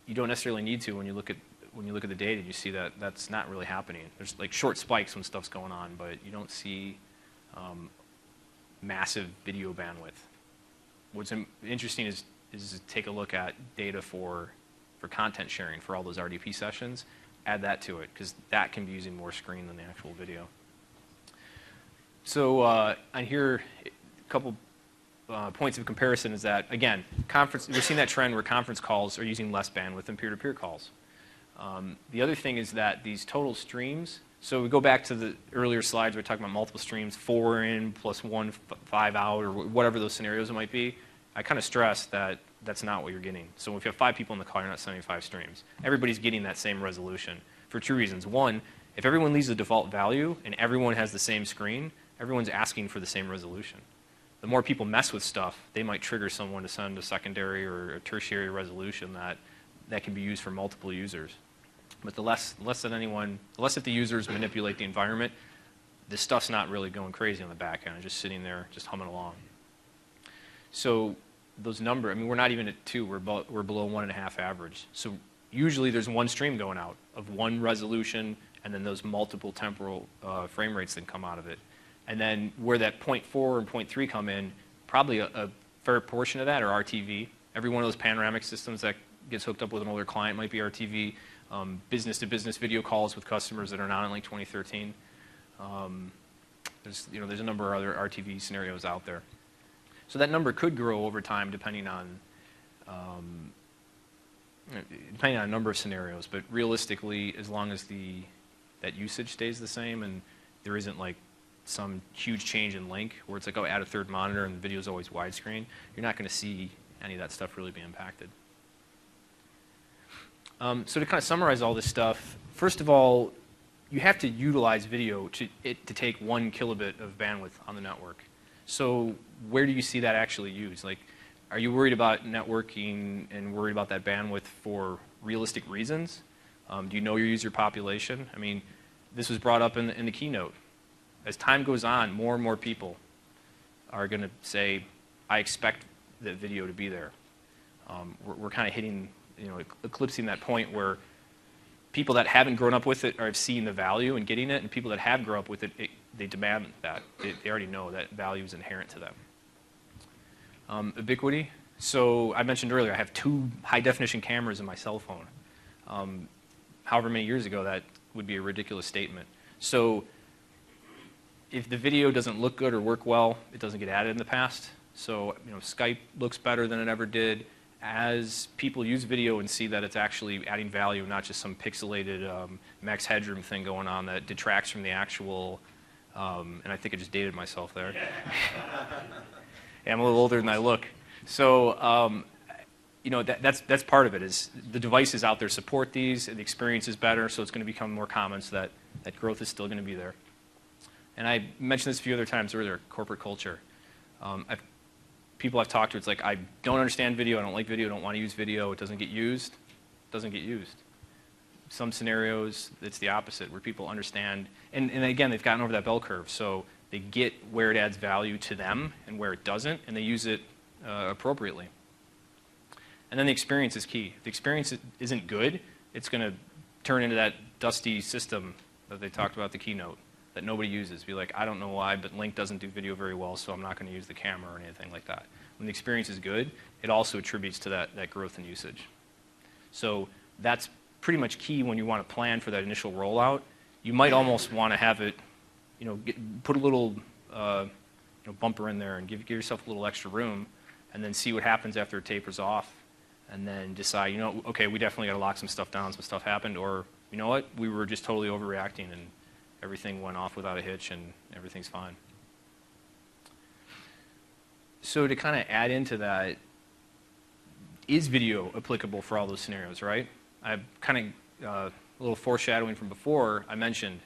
you don't necessarily need to when you look at the data. You see that that's not really happening. There's like short spikes when stuff's going on, but you don't see massive video bandwidth. What's interesting is to take a look at data for content sharing for all those RDP sessions. Add that to it because that can be using more screen than the actual video. So on here, a couple points of comparison is that, again, we're seeing that trend where conference calls are using less bandwidth than peer-to-peer calls. The other thing is that these total streams, so we go back to the earlier slides where we're talking about multiple streams, 4 in plus 1 5 out, or whatever those scenarios might be. I kind of stress that that's not what you're getting. So if you have 5 people in the call, you're not sending 5 streams. Everybody's getting that same resolution for 2 reasons. One, if everyone leaves the default value and everyone has the same screen, everyone's asking for the same resolution. The more people mess with stuff, they might trigger someone to send a secondary or a tertiary resolution that can be used for multiple users. But the less if the users manipulate the environment, this stuff's not really going crazy on the back end. It's just sitting there, just humming along. So those numbers, I mean, we're not even at 2. We're below 1.5 average. So usually there's one stream going out of one resolution, and then those multiple temporal frame rates that come out of it. And then where that 0.4 and 0.3 come in, probably a fair portion of that are RTV. Every one of those panoramic systems that gets hooked up with an older client might be RTV. Business-to-business video calls with customers that are not in Lync 2013. There's a number of other RTV scenarios out there. So that number could grow over time depending on a number of scenarios. But realistically, as long as that usage stays the same and there isn't like some huge change in Lync where it's like, oh, add a third monitor and the video is always widescreen, you're not going to see any of that stuff really be impacted. So to kind of summarize all this stuff, first of all, you have to utilize video to take 1 kilobit of bandwidth on the network. So where do you see that actually used? Like, are you worried about networking and worried about that bandwidth for realistic reasons? Do you know your user population? I mean, this was brought up in the keynote. As time goes on, more and more people are going to say, I expect that video to be there. We're kind of hitting, eclipsing that point where people that haven't grown up with it or have seen the value in getting it, and people that have grown up with it, they demand that. They already know that value is inherent to them. Ubiquity. So I mentioned earlier, I have 2 high-definition cameras in my cell phone. However many years ago, that would be a ridiculous statement. So if the video doesn't look good or work well, it doesn't get added in the past. So Skype looks better than it ever did. As people use video and see that it's actually adding value, not just some pixelated max headroom thing going on that detracts from the actual, and I think I just dated myself there. Yeah, I'm a little older than I look. So that's part of it, is the devices out there support these, and the experience is better, so it's going to become more common, so that growth is still going to be there. And I mentioned this a few other times earlier, corporate culture. People I've talked to, it's like, I don't understand video, I don't like video, I don't want to use video, it doesn't get used. It doesn't get used. Some scenarios, it's the opposite, where people understand, and again, they've gotten over that bell curve, so they get where it adds value to them and where it doesn't, and they use it appropriately. And then the experience is key. If the experience isn't good, it's going to turn into that dusty system that they talked about at the keynote that nobody uses. Be like, I don't know why, but Lync doesn't do video very well, so I'm not going to use the camera or anything like that. When the experience is good, it also attributes to that growth in usage. So that's pretty much key when you want to plan for that initial rollout. You might almost want to have it, put a little bumper in there and give yourself a little extra room, and then see what happens after it tapers off, and then decide, okay, we definitely got to lock some stuff down, some stuff happened, or you know what, we were just totally overreacting and everything went off without a hitch and everything's fine. So to kind of add into that, is video applicable for all those scenarios, right? I kind of, a little foreshadowing from before, I mentioned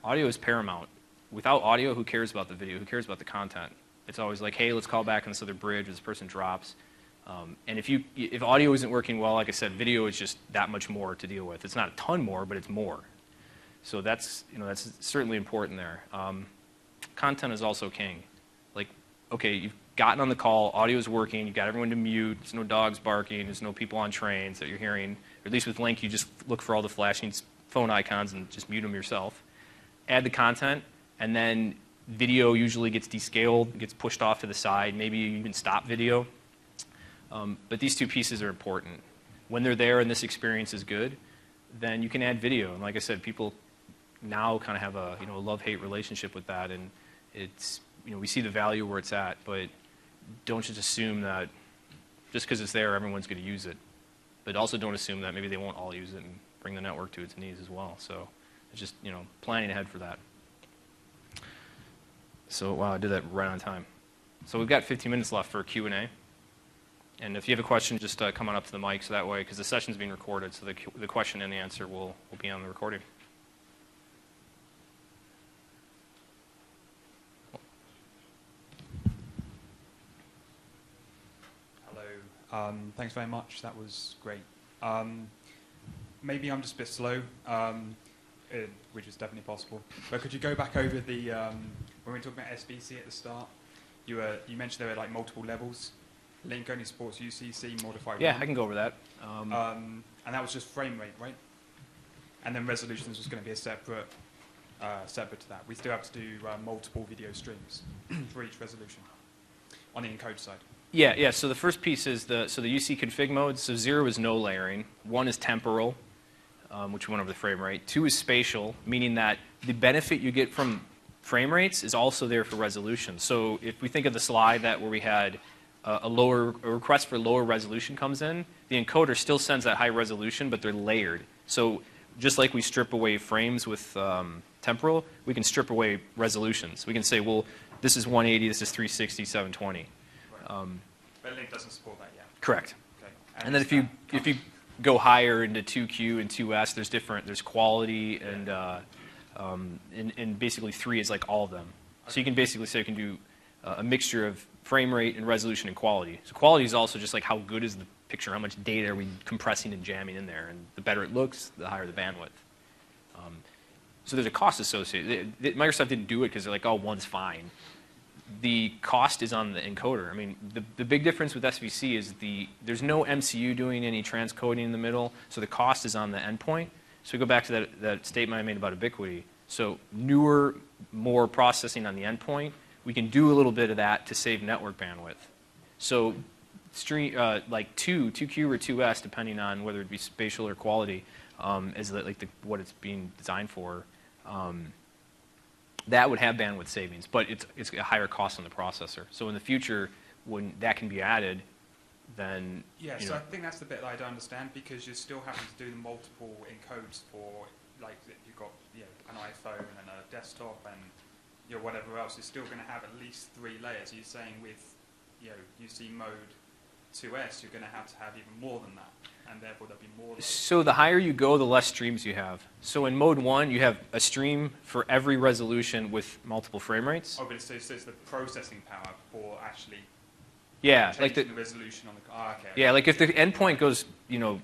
audio is paramount. Without audio, who cares about the video? Who cares about the content? It's always like, hey, let's call back on this other bridge, or this person drops. And if audio isn't working well, like I said, video is just that much more to deal with. It's not a ton more, but it's more. So that's certainly important there. Content is also king. Like, okay, you've gotten on the call, audio is working, you've got everyone to mute, there's no dogs barking, there's no people on trains that you're hearing. Or at least with Lync, you just look for all the flashing phone icons and just mute them yourself. Add the content, and then video usually gets descaled, gets pushed off to the side. Maybe you even stop video. But these 2 pieces are important. When they're there and this experience is good, then you can add video. And like I said, people now kind of have a love-hate relationship with that, and it's we see the value where it's at, but don't just assume that just because it's there, everyone's going to use it. But also don't assume that maybe they won't all use it and bring the network to its knees as well. So it's just planning ahead for that. So wow, I did that right on time. So we've got 15 minutes left for Q&A. And if you have a question, just come on up to the mic, so that way, because the session's being recorded, so the question and the answer will be on the recording. Hello. Thanks very much. That was great. Maybe I'm just a bit slow, which is definitely possible. But could you go back over the when we were talking about SBC at the start? You mentioned there were like multiple levels. Lync only supports UCC modified. Yeah, I can go over that. And that was just frame rate, right? And then resolutions was going to be a separate to that. We still have to do multiple video streams for each resolution on the encode side. Yeah. So the first piece is the UC config mode. So 0 is no layering. 1 is temporal, which went over the frame rate. 2 is spatial, meaning that the benefit you get from frame rates is also there for resolution. So if we think of the slide where we had a request for lower resolution comes in, the encoder still sends that high resolution, but they're layered. So just like we strip away frames with temporal, we can strip away resolutions. We can say, well, this is 180, this is 360, 720. Right. But Lync doesn't support that yet. Correct. Okay. And then if you go higher into 2Q and 2S, there's quality and basically 3 is like all of them. Okay. So you can basically say you can do a mixture of frame rate and resolution and quality. So quality is also just like how good is picture how much data are we compressing and jamming in there. And the better it looks, the higher the bandwidth. So there's a cost associated. Microsoft didn't do it because they're like, oh, one's fine. The cost is on the encoder. I mean, the big difference with SVC is there's no MCU doing any transcoding in the middle, so the cost is on the endpoint. So we go back to that statement I made about ubiquity. So newer, more processing on the endpoint, we can do a little bit of that to save network bandwidth. So like 2Q or 2S, depending on whether it be spatial or quality, is like what it's being designed for. That would have bandwidth savings, but it's a higher cost on the processor. So in the future, when that can be added, then so I think that's the bit that I don't understand, because you're still having to do the multiple encodes for, like, if you've got an iPhone and a desktop and whatever else. You're still going to have at least 3 layers. You're saying with UC mode 2S, you're going to have even more than that, and therefore there'll be more. So the higher you go, the less streams you have. So in mode 1, you have a stream for every resolution with multiple frame rates. Oh, but it's the processing power for actually like the resolution on the. Okay. Yeah, like if the endpoint goes,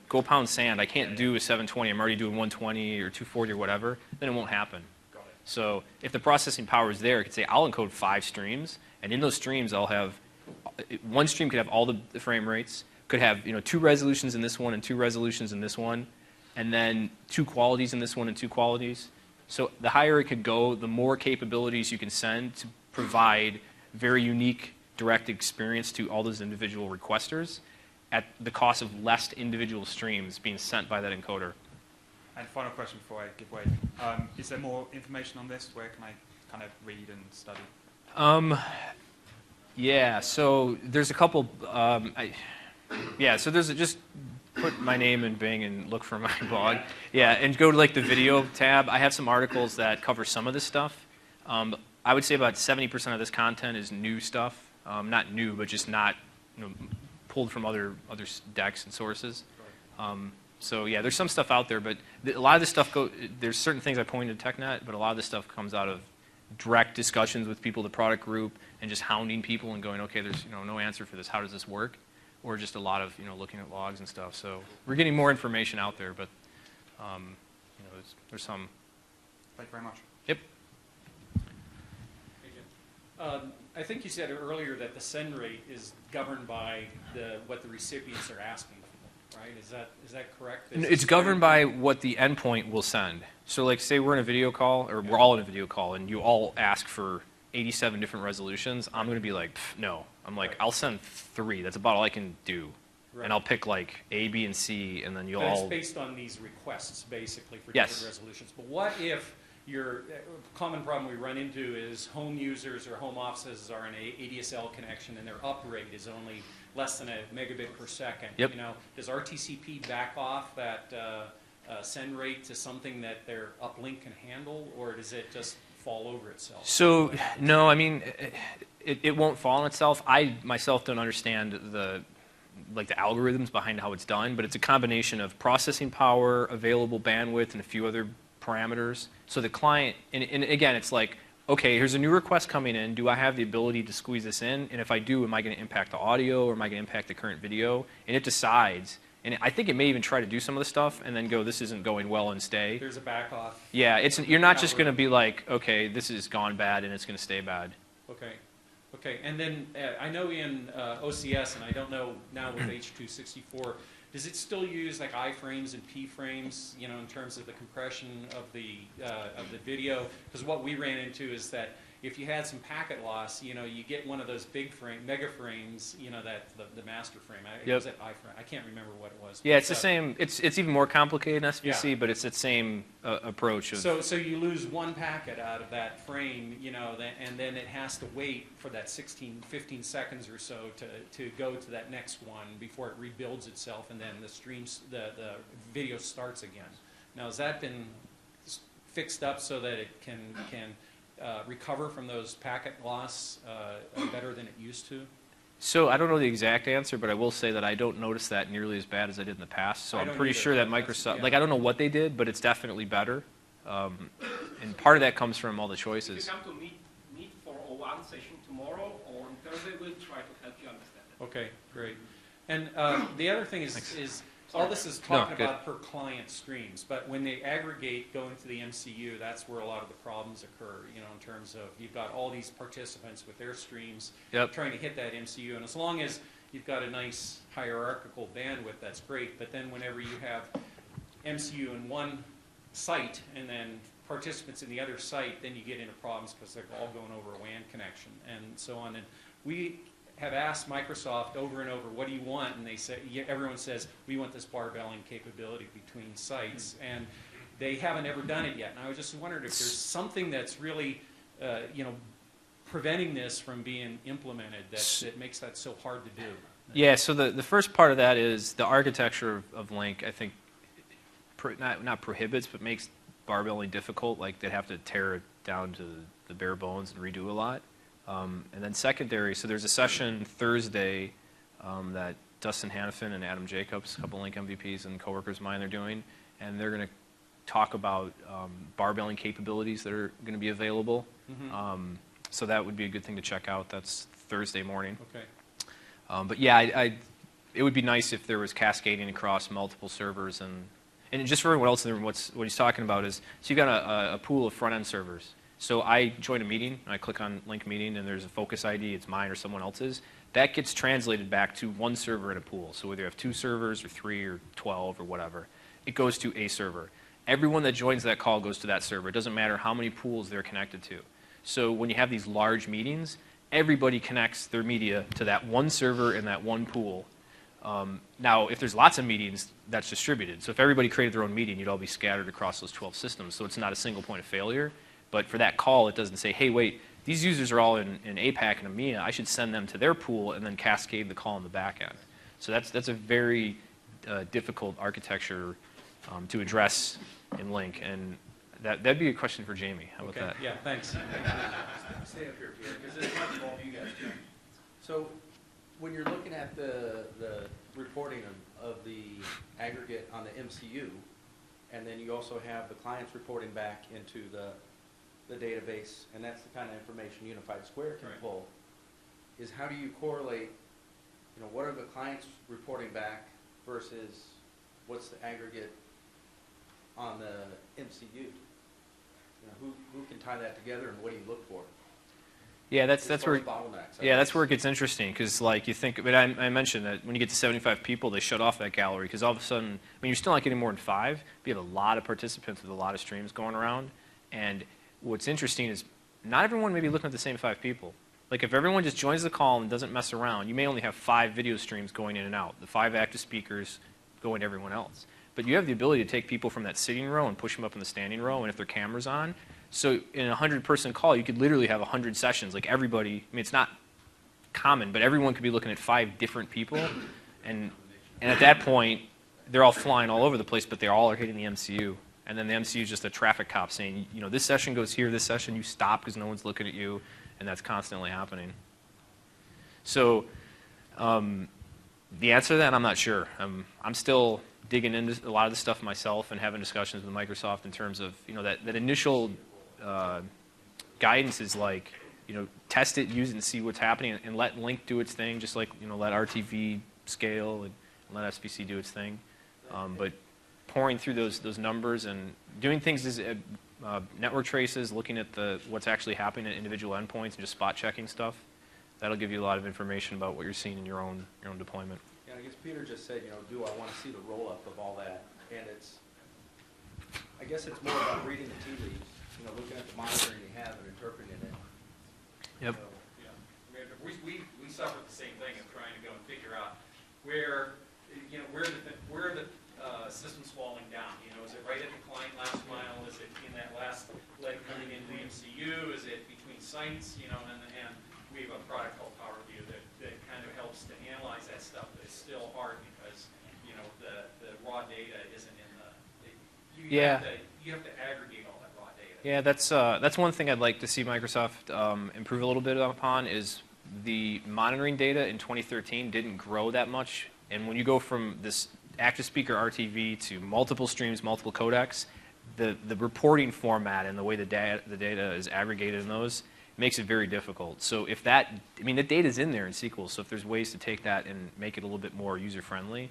go pound sand, I can't do a 720. I'm already doing 120 or 240 or whatever. Then it won't happen. Got it. So if the processing power is there, I could say I'll encode 5 streams, and in those streams I'll have one stream could have all the frame rates, could have 2 resolutions in this one and 2 resolutions in this one, and then 2 qualities in this one and 2 qualities. So the higher it could go, the more capabilities you can send to provide very unique direct experience to all those individual requesters at the cost of less individual streams being sent by that encoder. And final question before I give way. Is there more information on this? Where can I kind of read and study? Yeah, so there's a couple. So there's just put my name in Bing and look for my blog. Yeah, and go to like the video tab. I have some articles that cover some of this stuff. I would say about 70% of this content is new stuff. Not new, but just not pulled from other decks and sources. So yeah, there's some stuff out there, but a lot of this stuff there's certain things I pointed to TechNet, but a lot of this stuff comes out of direct discussions with people, the product group, and just hounding people and going, okay, there's no answer for this. How does this work? Or just a lot of looking at logs and stuff. So we're getting more information out there, but there's some. Thank you very much. Yep. I think you said earlier that the send rate is governed by what the recipients are asking for, right? Is that correct? It's governed by what the endpoint will send. So like say we're in a video call, or we're all in a video call, and you all ask for 87 different resolutions. I'm going to be like, no. I'm like, I'll send 3. That's about all I can do. Right. And I'll pick like A, B, and C, and then you'll all. It's based on these requests, basically, for yes. different resolutions. But what if your common problem we run into is home users or home offices are in a ADSL connection and their uprate is only less than a megabit per second? Yep. Does RTCP back off that send rate to something that their uplink can handle, or does it just fall over itself? So no, I mean it won't fall on itself. I myself don't understand the algorithms behind how it's done, but it's a combination of processing power, available bandwidth, and a few other parameters. So the client, and again, it's like, okay, here's a new request coming in. Do I have the ability to squeeze this in? And if I do, am I going to impact the audio, or am I going to impact the current video? And it decides. And I think it may even try to do some of the stuff and then go, this isn't going well, and stay. There's a back off. Yeah, you're not just going to be like, okay, this has gone bad and it's going to stay bad. Okay, and then I know in OCS, and I don't know now with H.264, does it still use like iframes and p-frames, in terms of the compression of the video? Because what we ran into is that if you had some packet loss, you get one of those big mega frames, that the master frame. Yep. Was it iframe? I can't remember what it was. Yeah, it's the same. It's even more complicated in SVC, yeah. but it's the same approach. So you lose one packet out of that frame, and then it has to wait for that 15 seconds or so to go to that next one before it rebuilds itself, and then the video starts again. Now, has that been fixed up so that it can recover from those packet loss better than it used to? So I don't know the exact answer, but I will say that I don't notice that nearly as bad as I did in the past. So I'm pretty sure that Microsoft, I don't know what they did, but it's definitely better. And part of that comes from all the choices. If you come to meet for a one session tomorrow or on Thursday, we'll try to help you understand it. Okay, great. And the other thing is all this is No, talking good. about per client streams, but when they aggregate going to the MCU, that's where a lot of the problems occur, you know, in terms of you've got all these participants with their streams Yep. trying to hit that MCU, and as long as you've got a nice hierarchical bandwidth, that's great, but then whenever you have MCU in one site and then participants in the other site, then you get into problems because they're all going over a WAN connection and so on. And we have asked Microsoft over and over, what do you want? And they say, yeah, everyone says, we want this barbelling capability between sites. And they haven't ever done it yet. And I was just wondering if there's something that's really, you know, preventing this from being implemented that makes that so hard to do. Yeah, so the first part of that is the architecture of Lync, I think, not prohibits, but makes barbelling difficult. Like, they'd have to tear it down to the bare bones and redo a lot. And then secondary, so there's a session Thursday that Dustin Hannafin and Adam Jacobs, a couple Lync MVPs and coworkers of mine, are doing, and they're going to talk about barbelling capabilities that are going to be available. Mm-hmm. So that would be a good thing to check out. That's Thursday morning. Okay. But yeah, it would be nice if there was cascading across multiple servers. And just for everyone else in the room, what he's talking about is, so you've got a pool of front-end servers. So I join a meeting, and I click on Lync meeting, and there's a focus ID, it's mine or someone else's. That gets translated back to one server in a pool. So whether you have 2 servers or 3 or 12 or whatever, it goes to a server. Everyone that joins that call goes to that server. It doesn't matter how many pools they're connected to. So when you have these large meetings, everybody connects their media to that one server in that one pool. Now, if there's lots of meetings, that's distributed. So if everybody created their own meeting, you'd all be scattered across those 12 systems. So it's not a single point of failure. But for that call, it doesn't say, hey, wait, these users are all in APAC and EMEA. I should send them to their pool and then cascade the call in the back end. So that's a very difficult architecture to address in Lync. And that'd be a question for Jamie. How about Okay. that? Yeah, thanks. Stay up here, Peter, because this might involve you guys too. So, when you're looking at the reporting of the aggregate on the MCU, and then you also have the clients reporting back into the database, and that's the kind of information Unified Square can Right. pull, is how do you correlate, you know, what are the clients reporting back versus what's the aggregate on the MCU? You know, who can tie that together, and what do you look for? Yeah, As that's far where. as bottlenecks, I Yeah, that's guess. where it gets interesting, because like you think, but I mentioned that when you get to 75 people, they shut off that gallery, because all of a sudden, I mean, you're still not getting more than 5, but you have a lot of participants with a lot of streams going around, and what's interesting is not everyone may be looking at the same 5 people. Like, if everyone just joins the call and doesn't mess around, you may only have 5 video streams going in and out, the 5 active speakers going to everyone else. But you have the ability to take people from that sitting row and push them up in the standing row, and if their camera's on, so in a 100-person call, you could literally have 100 sessions. Like, everybody, I mean, it's not common, but everyone could be looking at 5 different people. And at that point, they're all flying all over the place, but they all are hitting the MCU. And then the MCU is just a traffic cop saying, you know, this session goes here, this session you stop because no one's looking at you, and that's constantly happening. So the answer to that, I'm not sure. I'm still digging into a lot of the stuff myself and having discussions with Microsoft in terms of, you know, that initial guidance is like, you know, test it, use it, and see what's happening, and let Lync do its thing, just like, you know, let RTV scale and let SBC do its thing. But pouring through those numbers and doing things as network traces, looking at what's actually happening at individual endpoints, and just spot checking stuff, that'll give you a lot of information about what you're seeing in your own deployment. Yeah, I guess Peter just said, you know, do I want to see the roll-up of all that? And I guess it's more about reading the tea leaves, you know, looking at the monitoring you have and interpreting it. Yep. So, yeah. I mean, we suffer the same thing of trying to go and figure out where, you know, where the system's falling down. You know, is it right at the client last mile? Is it in that last leg coming into the MCU? Is it between sites? You know, and we have a product called PowerView that kind of helps to analyze that stuff, but it's still hard because, you know, the raw data isn't in you have to aggregate all that raw data. Yeah, that's one thing I'd like to see Microsoft improve a little bit upon is the monitoring data in 2013 didn't grow that much. And when you go from this active speaker RTV to multiple streams, multiple codecs, the reporting format and the way the data is aggregated in those makes it very difficult. So if that, I mean, the data's in there in SQL, so if there's ways to take that and make it a little bit more user-friendly,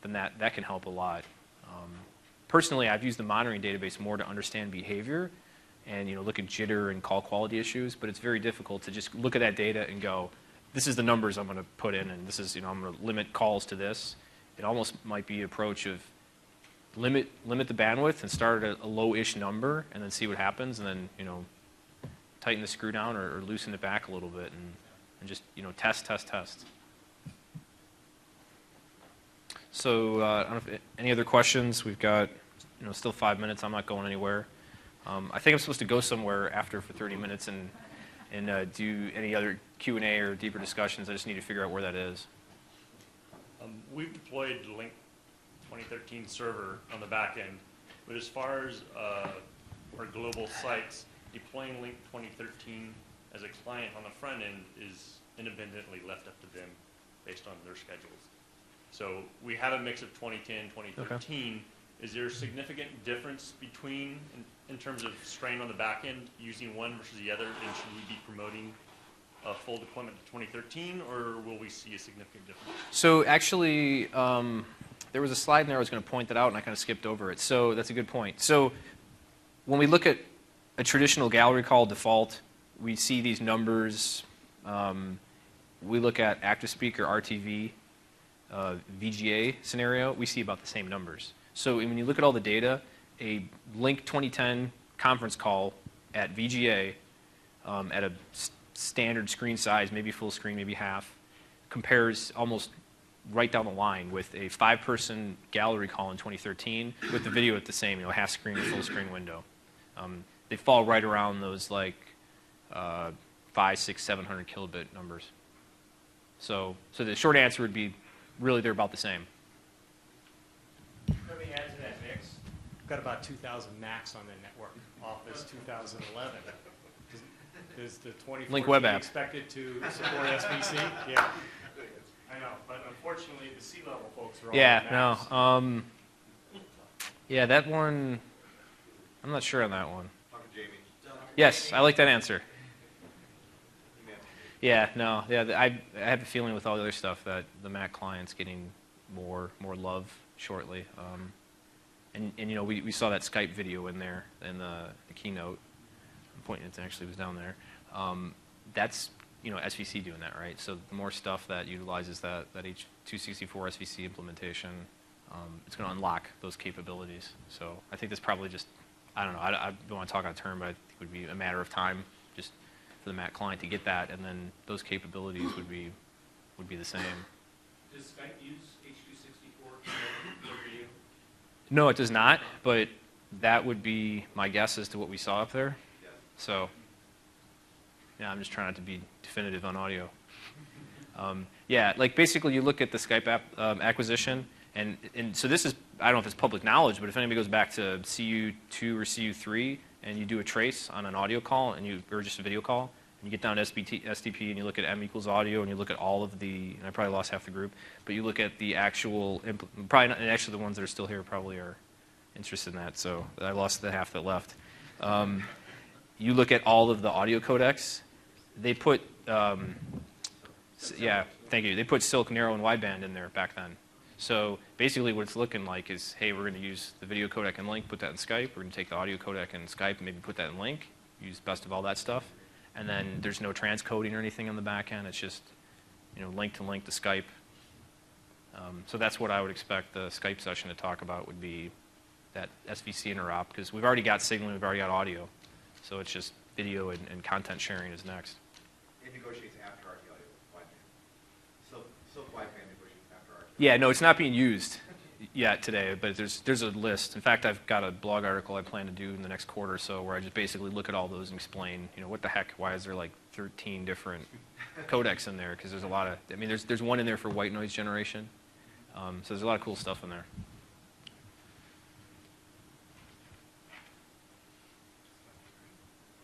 then that can help a lot. Personally, I've used the monitoring database more to understand behavior and look at jitter and call quality issues, but it's very difficult to just look at that data and go, this is the numbers I'm going to put in, and this is, I'm going to limit calls to this. It almost might be an approach of limit the bandwidth and start at a low-ish number and then see what happens, and then, tighten the screw down or loosen it back a little bit and just, test. So I don't know if any other questions. We've got, still 5 minutes. I'm not going anywhere. I think I'm supposed to go somewhere after for 30 minutes and do any other Q&A or deeper discussions. I just need to figure out where that is. We've deployed the Lync 2013 server on the back end, but as far as our global sites, deploying Lync 2013 as a client on the front end is independently left up to them based on their schedules. So we have a mix of 2010, 2013. Okay. Is there a significant difference between, in terms of strain on the back end, using one versus the other, and should we be promoting a full deployment to 2013, or will we see a significant difference? So actually, there was a slide in there I was going to point that out, and I kind of skipped over it. So that's a good point. So when we look at a traditional gallery call default, we see these numbers. We look at active speaker RTV, VGA scenario, we see about the same numbers. So when you look at all the data, a Lync 2010 conference call at VGA at a standard screen size, maybe full screen, maybe half, compares almost right down the line with a 5-person gallery call in 2013 with the video at the same, half screen or full screen window. They fall right around those like 500, 600, 700 kilobit numbers. So the short answer would be really they're about the same. Let me add to that mix. We've got about 2,000 Macs on the network, Office 2011. Is the 2014 Lync web app expected to support SBC? Yeah. I know, but unfortunately the C-level folks are all Macs. No. Yeah, that one, I'm not sure on that one. Talk to Jamie. Yes, I like that answer. Yeah, no, yeah, I have a feeling with all the other stuff that the Mac client's getting more love shortly. And we saw that Skype video in there in the keynote. I'm pointing it actually was down there. That's SVC doing that, right? So the more stuff that utilizes that H.264 SVC implementation, it's going to unlock those capabilities. So I think that's probably just, I don't know, I don't want to talk out of turn, but I think it would be a matter of time just for the Mac client to get that, and then those capabilities would be the same. Does Skype use H.264 for video? No, it does not, but that would be my guess as to what we saw up there. Yes. So, yeah, I'm just trying not to be definitive on audio. Yeah, like basically you look at the Skype app acquisition, and so this is, I don't know if it's public knowledge, but if anybody goes back to CU2 or CU3 and you do a trace on an audio call or just a video call, and you get down to SDP and you look at M equals audio and you look at all of the, and I probably lost half the group, but you look at the actual, probably not, and actually the ones that are still here probably are interested in that, so I lost the half that left. You look at all of the audio codecs, they put, yeah, thank you, they put silk, narrow, and wideband in there back then. So basically what it's looking like is, hey, we're going to use the video codec in Lync, put that in Skype. We're going to take the audio codec in Skype and maybe put that in Lync, use best of all that stuff. And then there's no transcoding or anything on the back end. It's just Lync to Skype. So that's what I would expect the Skype session to talk about would be that SVC interop, because we've already got signal, we've already got audio. So it's just video and content sharing is next. It negotiates after RT audio wideband. Silk wideband negotiates after RT. Yeah, no, it's not being used yet today, but there's a list. In fact, I've got a blog article I plan to do in the next quarter or so where I just basically look at all those and explain, what the heck, why is there like 13 different codecs in there? Because there's a lot of, I mean, there's one in there for white noise generation. So there's a lot of cool stuff in there.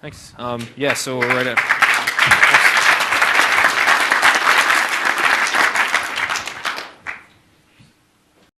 Thanks. Yeah, so we're right at.